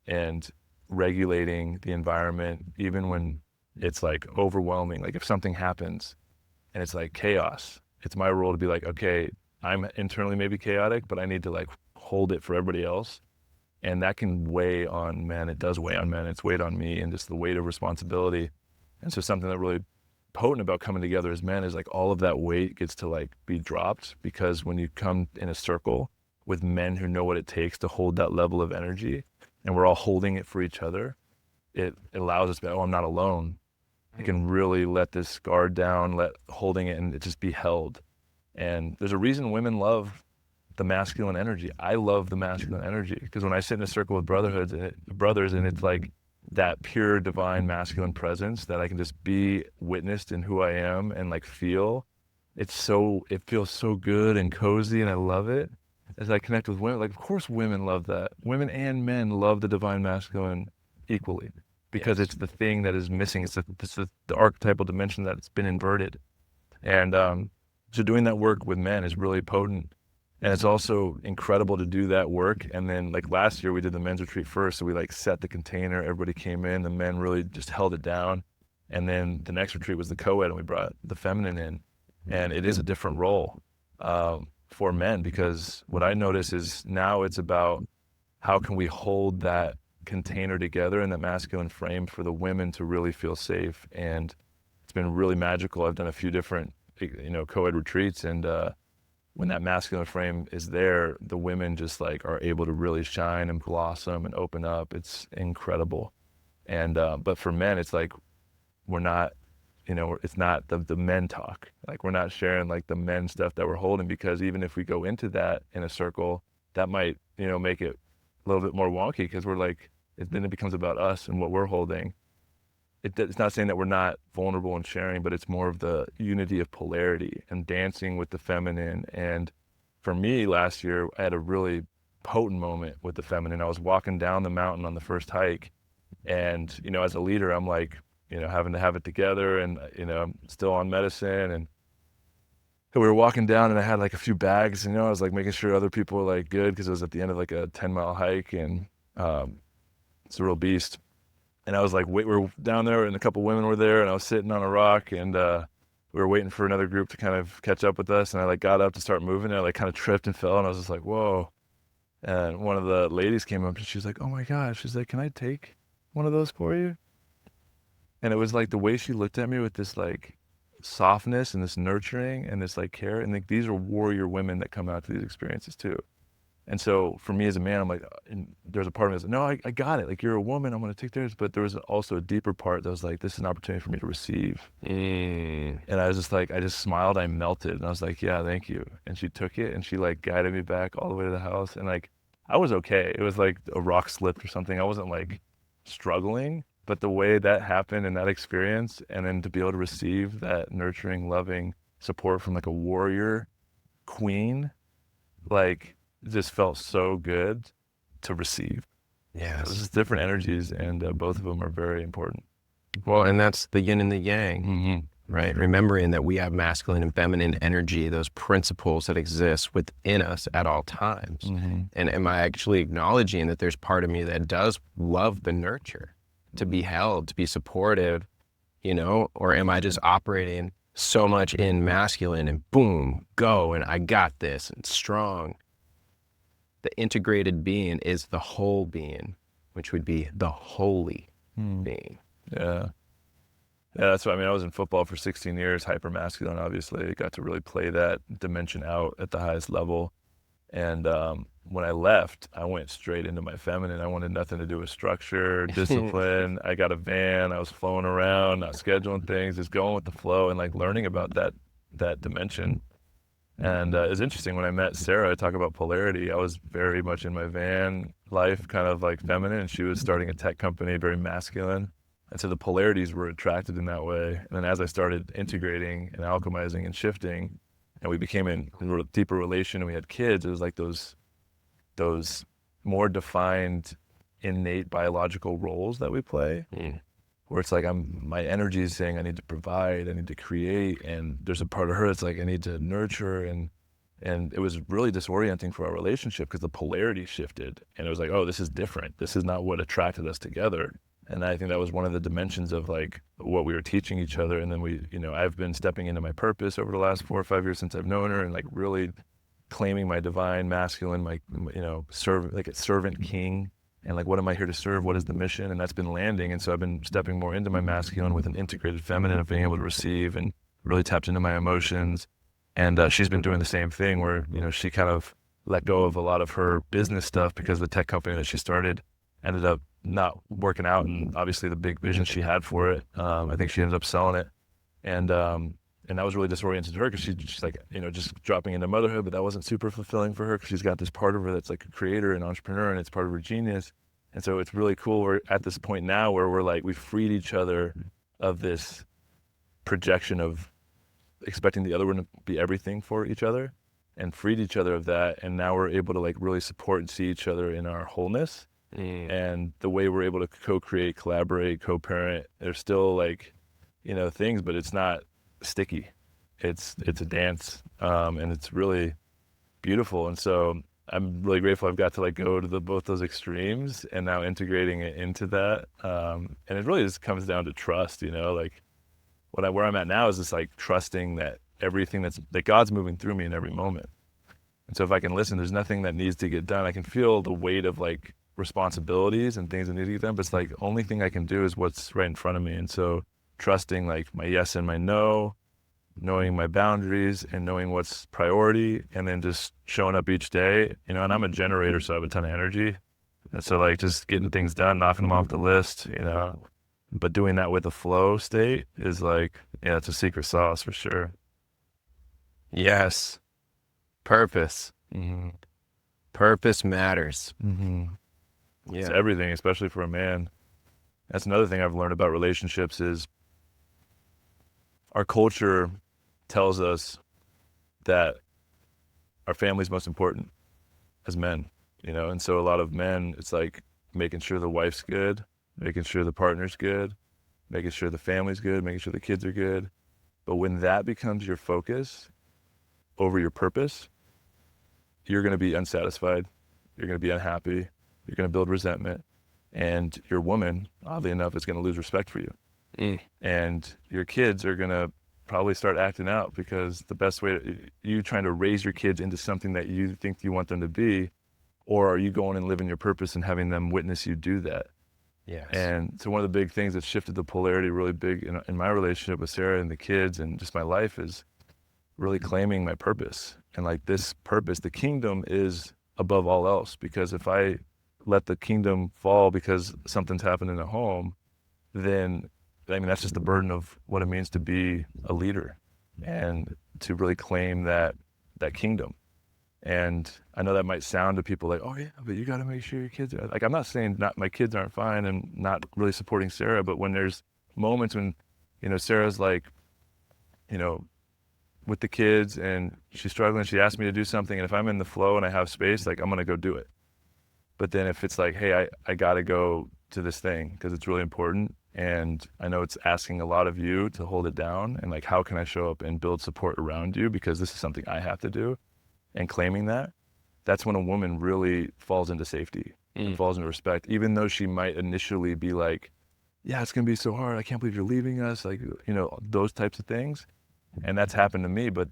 S1: and regulating the environment, even when it's like overwhelming. Like if something happens and it's like chaos, it's my role to be like, okay, I'm internally maybe chaotic, but I need to like hold it for everybody else. And that can weigh on men. It does weigh on men. It's weighed on me, and just the weight of responsibility. And so something that really potent about coming together as men is like all of that weight gets to like be dropped, because when you come in a circle with men who know what it takes to hold that level of energy, and we're all holding it for each other, it allows us to be, oh, I'm not alone. I can really let this guard down, let holding it, and it just be held. And there's a reason women love the masculine energy. I love the masculine energy because when I sit in a circle with brothers, and it's like that pure divine masculine presence that I can just be witnessed in who I am and like feel, it feels so good and cozy, and I love it. As I connect with women, like of course women love that. Women and men love the divine masculine equally, because it's the thing that is missing. It's the archetypal dimension that's been inverted. And so doing that work with men is really potent. And it's also incredible to do that work. And then like last year we did the men's retreat first. So we like set the container, everybody came in, the men really just held it down. And then the next retreat was the co-ed, and we brought the feminine in. And it is a different role for men, because what I notice is now it's about how can we hold that container together in that masculine frame for the women to really feel safe. And it's been really magical. I've done a few different, you know, co-ed retreats, and when that masculine frame is there, the women just like are able to really shine and blossom and open up. It's incredible. And but for men, it's like we're not, you know, it's not the men talk. Like we're not sharing like the men stuff that we're holding, because even if we go into that in a circle, that might, you know, make it a little bit more wonky, because we're like, then it becomes about us and what we're holding. It's not saying that we're not vulnerable and sharing, but it's more of the unity of polarity and dancing with the feminine. And for me last year, I had a really potent moment with the feminine. I was walking down the mountain on the first hike, and, you know, as a leader, I'm like, you know, having to have it together, and, you know, I'm still on medicine. And so we were walking down, and I had like a few bags, and, you know, I was like making sure other people were like good, because it was at the end of like a 10-mile hike, and it's a real beast. And I was like, we were down there, and a couple women were there, and I was sitting on a rock, and we were waiting for another group to kind of catch up with us. And I like got up to start moving, and I like kind of tripped and fell, and I was just like, whoa. And one of the ladies came up, and she was like, oh my gosh. She's like, can I take one of those for you? And it was like the way she looked at me with this like softness and this nurturing and this like care. And like these are warrior women that come out to these experiences too. And so for me as a man, I'm like, and there's a part of me that's like, no, I got it. Like, you're a woman, I'm going to take theirs. But there was also a deeper part that was like, this is an opportunity for me to receive. And I was just like, I just smiled, I melted. And I was like, yeah, thank you. And she took it, and she like guided me back all the way to the house. And like, I was okay. It was like a rock slipped or something. I wasn't like struggling, but the way that happened in that experience, and then to be able to receive that nurturing, loving support from like a warrior queen, like, it just felt so good to receive.
S2: Yes.
S1: It's just different energies, and both of them are very important.
S2: Well, and that's the yin and the yang,
S1: Mm-hmm.
S2: right? Remembering that we have masculine and feminine energy, those principles that exist within us at all times.
S1: Mm-hmm.
S2: And am I actually acknowledging that there's part of me that does love the nurture, to be held, to be supportive, you know? Or am I just operating so much in masculine and boom, go, and I got this, and strong? The integrated being is the whole being, which would be the holy being.
S1: Yeah. Yeah, that's what I mean. I was in football for 16 years, hyper masculine, obviously. Got to really play that dimension out at the highest level. And when I left, I went straight into my feminine. I wanted nothing to do with structure, discipline. I got a van. I was flowing around, not scheduling things, just going with the flow and like learning about that dimension. And it was interesting when I met Sarah, I talk about polarity. I was very much in my van life, kind of like feminine, and she was starting a tech company, very masculine. And so the polarities were attracted in that way. And then as I started integrating and alchemizing and shifting, and we became in a deeper relation and we had kids, it was like those more defined innate biological roles that we play, where it's like my energy is saying I need to provide, I need to create, and there's a part of her that's like I need to nurture, and it was really disorienting for our relationship because the polarity shifted, and it was like, oh, this is different. This is not what attracted us together. And I think that was one of the dimensions of like what we were teaching each other. And then I've been stepping into my purpose over the last 4 or 5 years since I've known her, and like really claiming my divine masculine, my servant, like a servant king, and like what am I here to serve? What is the mission? And that's been landing. And so I've been stepping more into my masculine with an integrated feminine of being able to receive and really tapped into my emotions. And she's been doing the same thing where she kind of let go of a lot of her business stuff because the tech company that she started ended up not working out, and obviously the big vision she had for it, I think she ended up selling it, and that was really disoriented to her because she's like just dropping into motherhood, but that wasn't super fulfilling for her because she's got this part of her that's like a creator and entrepreneur, and it's part of her genius. And so it's really cool. We're at this point now where we're like, we've freed each other of this projection of expecting the other one to be everything for each other, and freed each other of that, and now we're able to like really support and see each other in our wholeness. And the way we're able to co-create, collaborate, co-parent, there's still like, things, but it's not sticky. It's a dance, and it's really beautiful. And so I'm really grateful I've got to like go to both those extremes and now integrating it into that. And it really just comes down to trust, like where I'm at now is just like trusting that everything that God's moving through me in every moment. And so if I can listen, there's nothing that needs to get done. I can feel the weight of like responsibilities and things that need to get done, but it's like only thing I can do is what's right in front of me. And so trusting like my yes and my no, knowing my boundaries and knowing what's priority, and then just showing up each day, and I'm a generator, so I have a ton of energy. And so like just getting things done, knocking them off the list, but doing that with a flow state is like, yeah, it's a secret sauce for sure.
S2: Yes. Purpose.
S1: Mm-hmm.
S2: Purpose matters.
S1: Mm-hmm.
S2: Yeah.
S1: It's everything, especially for a man. That's another thing I've learned about relationships is our culture tells us that our family's most important as men, and so a lot of men, it's like making sure the wife's good, making sure the partner's good, making sure the family's good, making sure the kids are good. But when that becomes your focus over your purpose, you're going to be unsatisfied, you're going to be unhappy, you're going to build resentment, and your woman, oddly enough, is going to lose respect for you. And your kids are going to probably start acting out because the best way you trying to raise your kids into something that you think you want them to be, or are you going and living your purpose and having them witness you do that?
S2: Yes.
S1: And so one of the big things that shifted the polarity really big in my relationship with Sarah and the kids and just my life is really claiming my purpose. And like this purpose, the kingdom is above all else, because if I let the kingdom fall because something's happened in the home, then that's just the burden of what it means to be a leader and to really claim that kingdom. And I know that might sound to people like, oh yeah, but you got to make sure your kids are, like, I'm not saying my kids aren't fine and not really supporting Sarah, but when there's moments when, Sarah's like, with the kids and she's struggling, she asks me to do something, and if I'm in the flow and I have space, like I'm going to go do it. But then if it's like, hey, I got to go to this thing because it's really important, and I know it's asking a lot of you to hold it down, and like, how can I show up and build support around you because this is something I have to do, and claiming that, that's when a woman really falls into safety and falls into respect, even though she might initially be like, yeah, it's going to be so hard. I can't believe you're leaving us. Like, you know, those types of things. And that's happened to me, but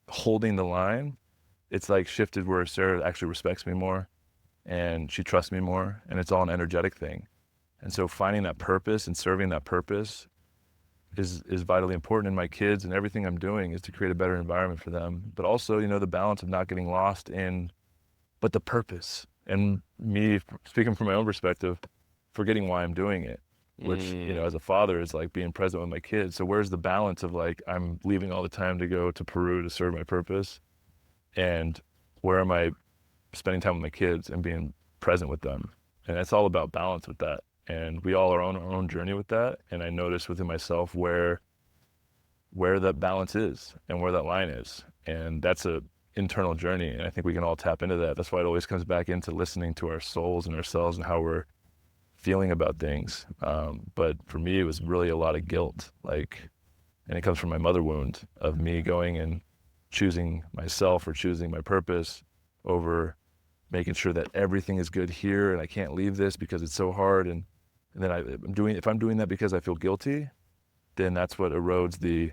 S1: holding the line, it's like shifted where Sarah actually respects me more and she trusts me more, and it's all an energetic thing. And so finding that purpose and serving that purpose is vitally important in my kids, and everything I'm doing is to create a better environment for them. But also, you know, the balance of not getting lost in, but the purpose, and me speaking from my own perspective, forgetting why I'm doing it, which, you know, as a father is like being present with my kids. So where's the balance of like, I'm leaving all the time to go to Peru to serve my purpose, and where am I spending time with my kids and being present with them? And it's all about balance with that. And we all are on our own journey with that. And I notice within myself where that balance is and where that line is. And that's a internal journey. And I think we can all tap into that. That's why it always comes back into listening to our souls and ourselves and how we're feeling about things. But for me, it was really a lot of guilt, like, and it comes from my mother wound of me going and choosing myself or choosing my purpose over making sure that everything is good here and I can't leave this because it's so hard. And then if I'm doing that because I feel guilty, then that's what erodes the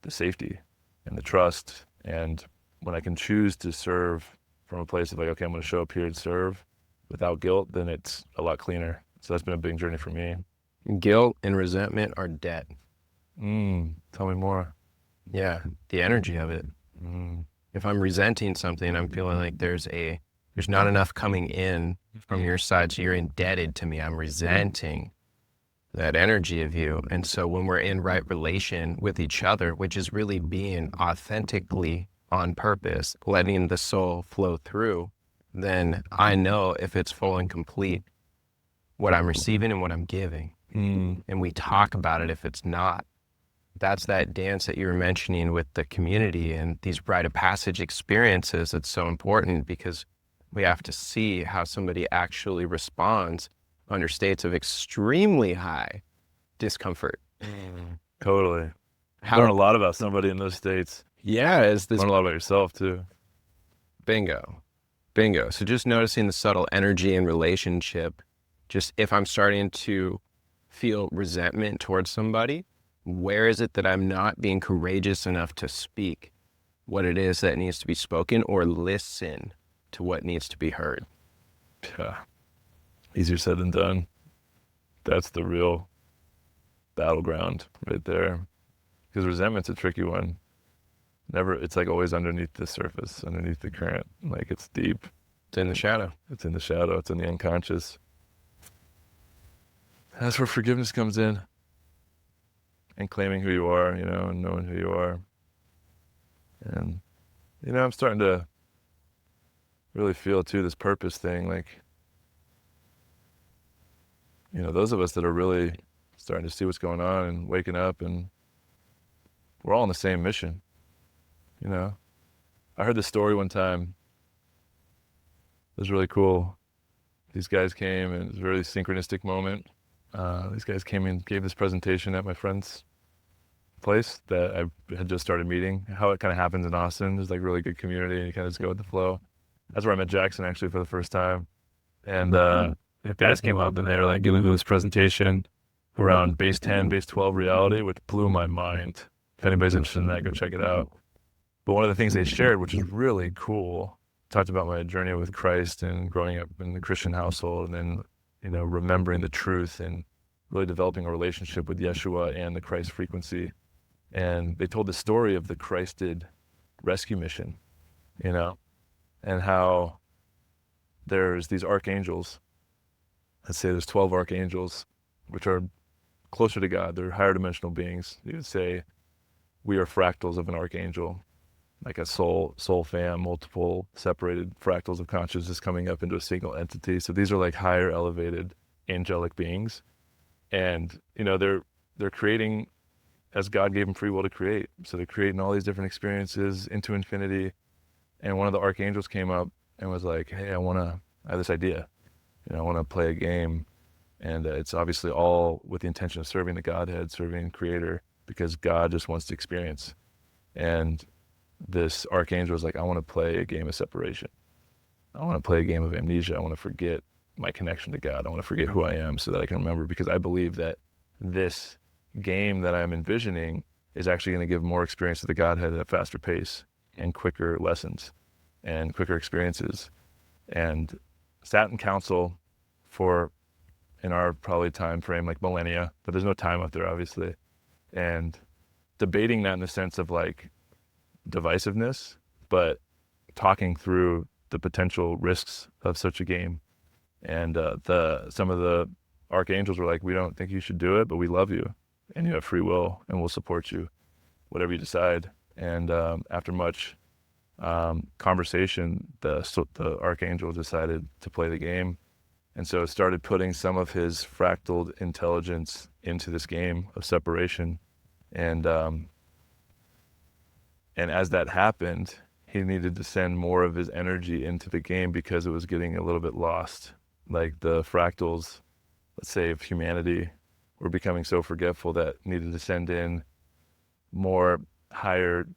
S1: safety and the trust. And when I can choose to serve from a place of like, okay, I'm going to show up here and serve without guilt, then it's a lot cleaner. So that's been a big journey for me.
S2: Guilt and resentment are debt.
S1: Tell me more.
S2: Yeah, the energy of it. If I'm resenting something, I'm feeling like there's not enough coming in from your side, so you're indebted to me. I'm resenting that energy of you. And so when we're in right relation with each other, which is really being authentically on purpose, letting the soul flow through, then I know if it's full and complete, what I'm receiving and what I'm giving. And we talk about it if it's not. That's that dance that you were mentioning with the community and these rite of passage experiences. It's so important because we have to see how somebody actually responds under states of extremely high discomfort.
S1: Totally. Learn a lot about somebody in those states.
S2: Yeah.
S1: Learn a lot about yourself too.
S2: Bingo. So just noticing the subtle energy and relationship, just if I'm starting to feel resentment towards somebody, where is it that I'm not being courageous enough to speak what it is that needs to be spoken or listen to what needs to be heard?
S1: Yeah. Easier said than done. That's the real battleground right there. Because resentment's a tricky one. It's like always underneath the surface, underneath the current. Like it's deep.
S2: It's in the shadow.
S1: It's in the shadow. It's in the unconscious. That's where forgiveness comes in. And claiming who you are, you know, and knowing who you are. And, you know, I'm starting to really feel too this purpose thing, like, you know, those of us that are really starting to see what's going on and waking up, and we're all on the same mission, you know. I heard this story one time. It was really cool. These guys came, and it was a really synchronistic moment. These guys came and gave this presentation at my friend's place that I had just started meeting. How it kind of happens in Austin. There's like really good community, and you kind of just go with the flow. That's where I met Jackson actually for the first time. And the guys came up and they were like giving this presentation around base 10, base 12 reality, which blew my mind. If anybody's interested in that, go check it out. But one of the things they shared, which is really cool, talked about my journey with Christ and growing up in the Christian household, and then, you know, remembering the truth and really developing a relationship with Yeshua and the Christ frequency. And they told the story of the Christed rescue mission, you know, and how there's these archangels. Let's say there's 12 archangels, which are closer to God. They're higher dimensional beings. You would say we are fractals of an archangel, like a soul fam, multiple separated fractals of consciousness coming up into a single entity. So these are like higher elevated angelic beings. And, you know, they're creating as God gave them free will to create. So they're creating all these different experiences into infinity. And one of the archangels came up and was like, hey, I want to I have this idea. I want to play a game, and it's obviously all with the intention of serving the Godhead, serving Creator, because God just wants to experience. And this archangel is like, I want to play a game of separation. I want to play a game of amnesia. I want to forget my connection to God. I want to forget who I am so that I can remember, because I believe that this game that I'm envisioning is actually going to give more experience to the Godhead at a faster pace and quicker lessons and quicker experiences. And sat in council for, in our probably time frame, like millennia, but there's no time up there, obviously. And debating that in the sense of like divisiveness, but talking through the potential risks of such a game. And some of the archangels were like, we don't think you should do it, but we love you and you have free will and we'll support you, whatever you decide. And after much conversation, the archangel decided to play the game. And so started putting some of his fractaled intelligence into this game of separation. And as that happened, he needed to send more of his energy into the game because it was getting a little bit lost. Like the fractals, let's say, of humanity were becoming so forgetful that needed to send in more higher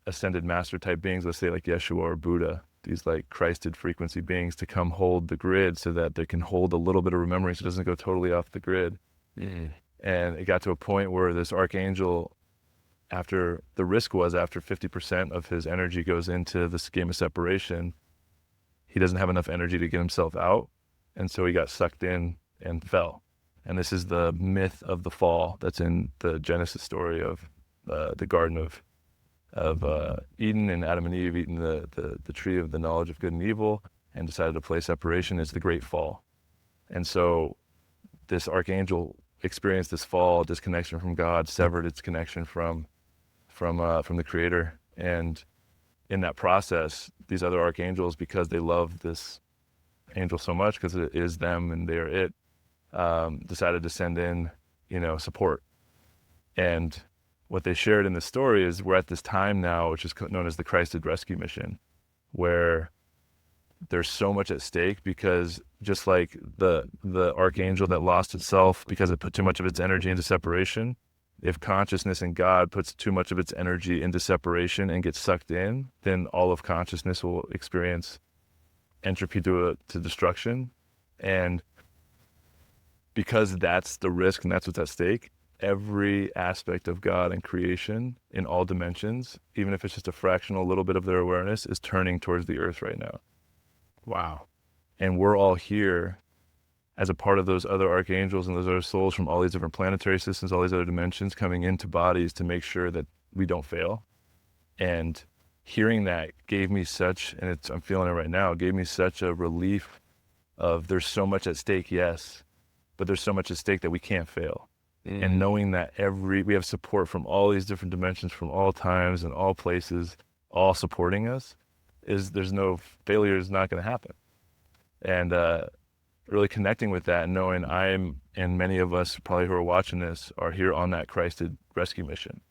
S1: ascended master type beings, let's say like Yeshua or Buddha, these like Christed frequency beings, to come hold the grid so that they can hold a little bit of remembering so it doesn't go totally off the grid. And it got to a point where this archangel, after 50% of his energy goes into this game of separation, he doesn't have enough energy to get himself out. And so he got sucked in and fell. And this is the myth of the fall that's in the Genesis story of the Garden of Eden, and Adam and Eve eating the tree of the knowledge of good and evil and decided to play separation. Is the great fall. And so this archangel experienced this fall, disconnection from God, severed its connection from the Creator. And in that process, these other archangels, because they love this angel so much, because it is them and they are it, decided to send in, support. And what they shared in the story is we're at this time now, which is known as the Christed Rescue Mission, where there's so much at stake, because just like the archangel that lost itself because it put too much of its energy into separation, if consciousness in God puts too much of its energy into separation and gets sucked in, then all of consciousness will experience entropy to destruction. And because that's the risk and that's what's at stake, every aspect of God and creation in all dimensions, even if it's just a fractional little bit of their awareness, is turning towards the earth right now.
S2: Wow.
S1: And we're all here as a part of those other archangels and those other souls from all these different planetary systems, all these other dimensions, coming into bodies to make sure that we don't fail. And hearing that gave me such, and I'm feeling it right now, gave me such a relief of there's so much at stake, yes, but there's so much at stake that we can't fail. And knowing that we have support from all these different dimensions, from all times and all places, all supporting us, there's no failure is not going to happen. And really connecting with that and knowing and many of us probably who are watching this are here on that Christed rescue mission.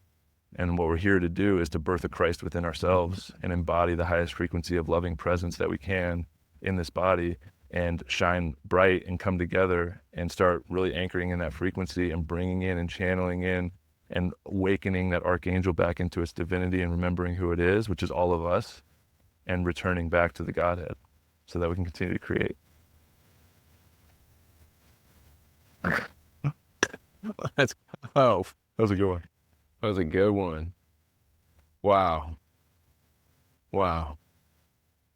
S1: And what we're here to do is to birth a Christ within ourselves and embody the highest frequency of loving presence that we can in this body, and shine bright and come together and start really anchoring in that frequency and bringing in and channeling in and awakening that archangel back into its divinity and remembering who it is, which is all of us, and returning back to the Godhead so that we can continue to create.
S2: That
S1: was a good one.
S2: That was a good one. Wow.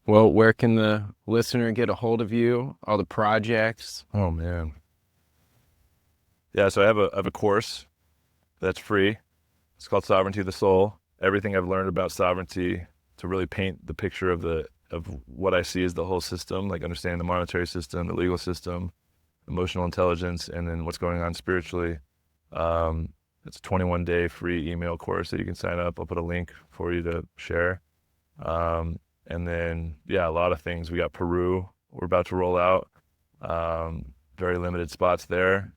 S2: Well, where can the listener get a hold of you? All the projects?
S1: Oh man. Yeah, so I have a course that's free. It's called Sovereignty of the Soul. Everything I've learned about sovereignty to really paint the picture of what I see as the whole system, like understanding the monetary system, the legal system, emotional intelligence, and then what's going on spiritually. It's a 21-day free email course that you can sign up. I'll put a link for you to share. And then, a lot of things. We got Peru we're about to roll out. Very limited spots there.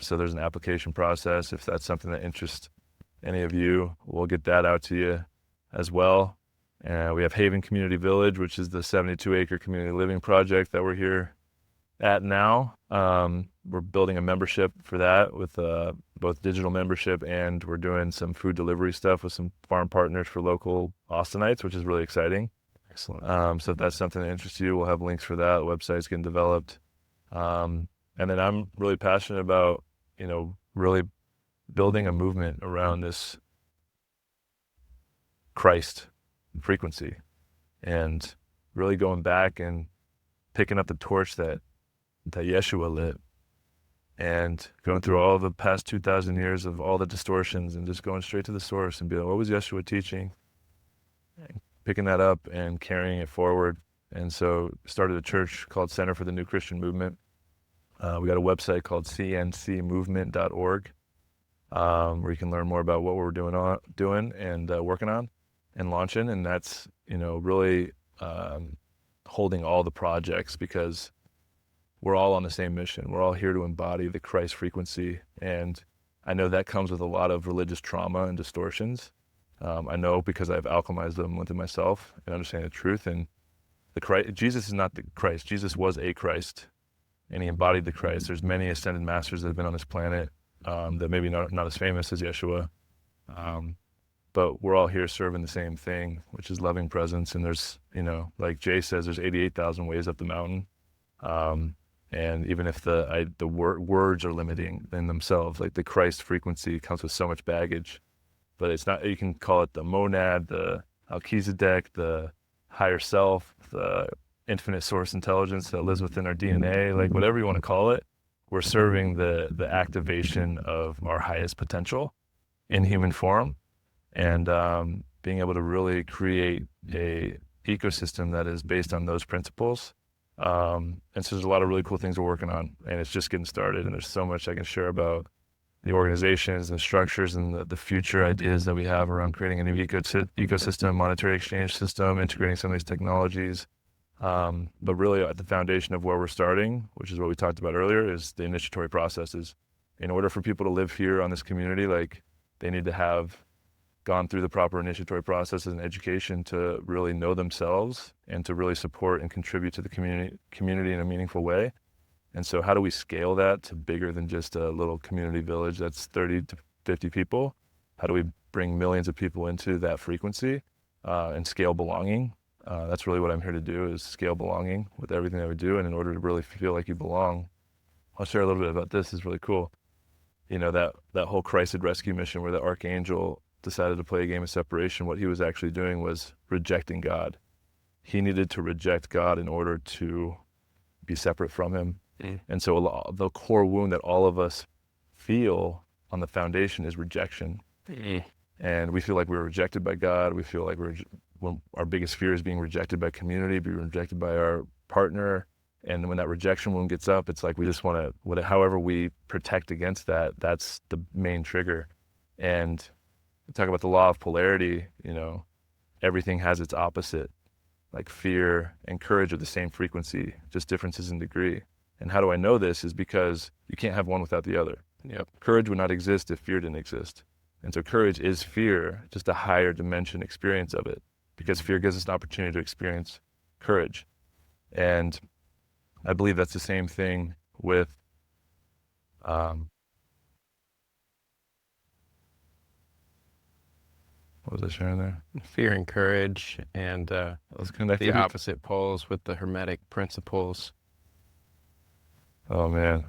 S1: So there's an application process. If that's something that interests any of you, we'll get that out to you as well. We have Haven Community Village, which is the 72-acre community living project that we're here at now. We're building a membership for that with both digital membership, and we're doing some food delivery stuff with some farm partners for local Austinites, which is really exciting.
S2: Excellent.
S1: So if that's something that interests you, we'll have links for that. The website's getting developed. And then I'm really passionate about, really building a movement around this Christ frequency, and really going back and picking up the torch that Yeshua lit, and going through all the past 2,000 years of all the distortions and just going straight to the source and be like, what was Yeshua teaching? And picking that up and carrying it forward. And so started a church called Center for the New Christian Movement. We got a website called cncmovement.org, where you can learn more about what we're doing and working on and launching. And that's, really holding all the projects, because we're all on the same mission. We're all here to embody the Christ frequency. And I know that comes with a lot of religious trauma and distortions. I know because I've alchemized them within myself and understand the truth. And Jesus is not the Christ. Jesus was a Christ, and he embodied the Christ. There's many ascended masters that have been on this planet that maybe not as famous as Yeshua. But we're all here serving the same thing, which is loving presence. And there's, like Jay says, there's 88,000 ways up the mountain. And even if the words are limiting in themselves, like the Christ frequency comes with so much baggage, but it's not, you can call it the monad, the Melchizedek, the higher self, the infinite source intelligence that lives within our DNA, like whatever you want to call it. We're serving the activation of our highest potential in human form, and being able to really create a ecosystem that is based on those principles. And so there's a lot of really cool things we're working on, and it's just getting started, and there's so much I can share about the organizations and structures and the future ideas that we have around creating a new ecosystem, monetary exchange system, integrating some of these technologies. But really at the foundation of where we're starting, which is what we talked about earlier, is the initiatory processes. In order for people to live here on this community, like, they need to have gone through the proper initiatory processes and education to really know themselves and to really support and contribute to the community in a meaningful way. And so how do we scale that to bigger than just a little community village that's 30 to 50 people? How do we bring millions of people into that frequency and scale belonging? That's really what I'm here to do, is scale belonging with everything that we do. And in order to really feel like you belong, I'll share a little bit about this. It's really cool. That whole Christed rescue mission where the archangel decided to play a game of separation, what he was actually doing was rejecting God. He needed to reject God in order to be separate from him. And so the core wound that all of us feel on the foundation is rejection. And we feel like we're rejected by God. We feel like our biggest fear is being rejected by community, being rejected by our partner. And when that rejection wound gets up, it's like we just want to, however we protect against that, that's the main trigger. And talk about the law of polarity, everything has its opposite. Like fear and courage are the same frequency, just differences in degree. And how do I know this is because you can't have one without the other.
S2: Yep.
S1: Courage would not exist if fear didn't exist. And so courage is fear, just a higher dimension experience of it, because fear gives us an opportunity to experience courage. And I believe that's the same thing with what was I sharing there?
S2: Fear and courage, and the opposite poles with the Hermetic principles.
S1: Oh, man.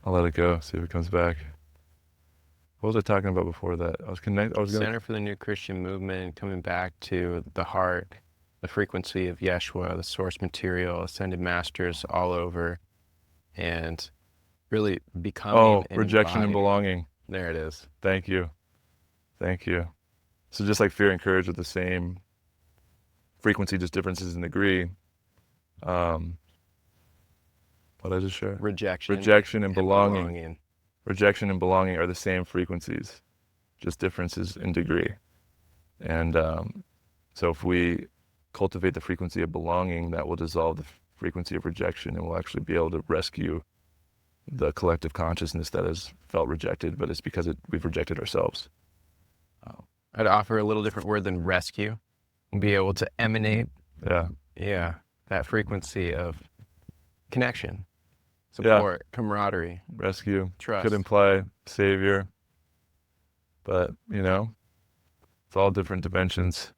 S1: I'll let it go, see if it comes back. What was I talking about before that?
S2: Center for the New Christian Movement, coming back to the heart, the frequency of Yeshua, the source material, ascended masters all over, and really becoming
S1: rejection and belonging.
S2: There it is.
S1: Thank you. So just like fear and courage with the same frequency, just differences in degree. What did I just share?
S2: Rejection
S1: and belonging. Rejection and belonging are the same frequencies, just differences in degree. And so if we cultivate the frequency of belonging, that will dissolve the frequency of rejection, and we'll actually be able to rescue the collective consciousness that has felt rejected, but it's because we've rejected ourselves.
S2: I'd offer a little different word than rescue. Be able to emanate, that frequency of connection, support, camaraderie,
S1: Rescue
S2: trust.
S1: could imply savior, but it's all different dimensions.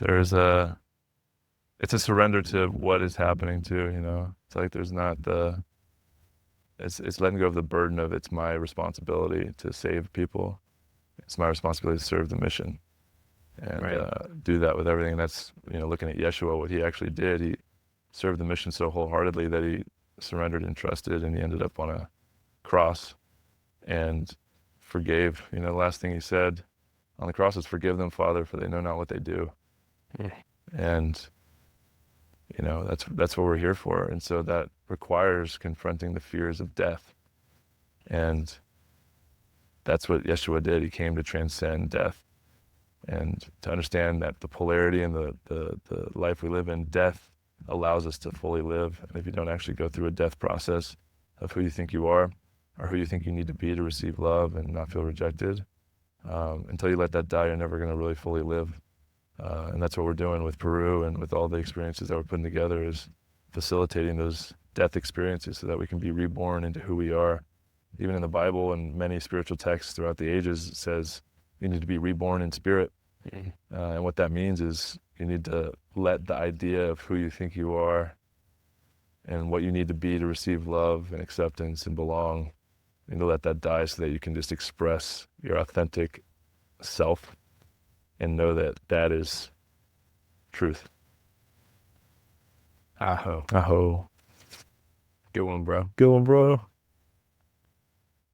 S1: It's a surrender to what is happening too. It's like there's not it's letting go of the burden of it's my responsibility to save people. It's my responsibility to serve the mission and do that with everything. That's, looking at Yeshua, what he actually did. He served the mission so wholeheartedly that he surrendered and trusted, and he ended up on a cross and forgave. The last thing he said on the cross is, "Forgive them, Father, for they know not what they do."
S2: Yeah.
S1: And that's what we're here for. And so that requires confronting the fears of death. And that's what Yeshua did. He came to transcend death and to understand that the polarity and the life we live in, death allows us to fully live. And if you don't actually go through a death process of who you think you are or who you think you need to be to receive love and not feel rejected, until you let that die, you're never going to really fully live. And that's what we're doing with Peru and with all the experiences that we're putting together, is facilitating those death experiences so that we can be reborn into who we are. Even in the Bible and many spiritual texts throughout the ages, it says you need to be reborn in spirit. And what that means is you need to let the idea of who you think you are and what you need to be to receive love and acceptance and belong, you need to let that die so that you can just express your authentic self and know that that is truth.
S2: Aho.
S1: Aho.
S2: Good one, bro.
S1: Good one, bro.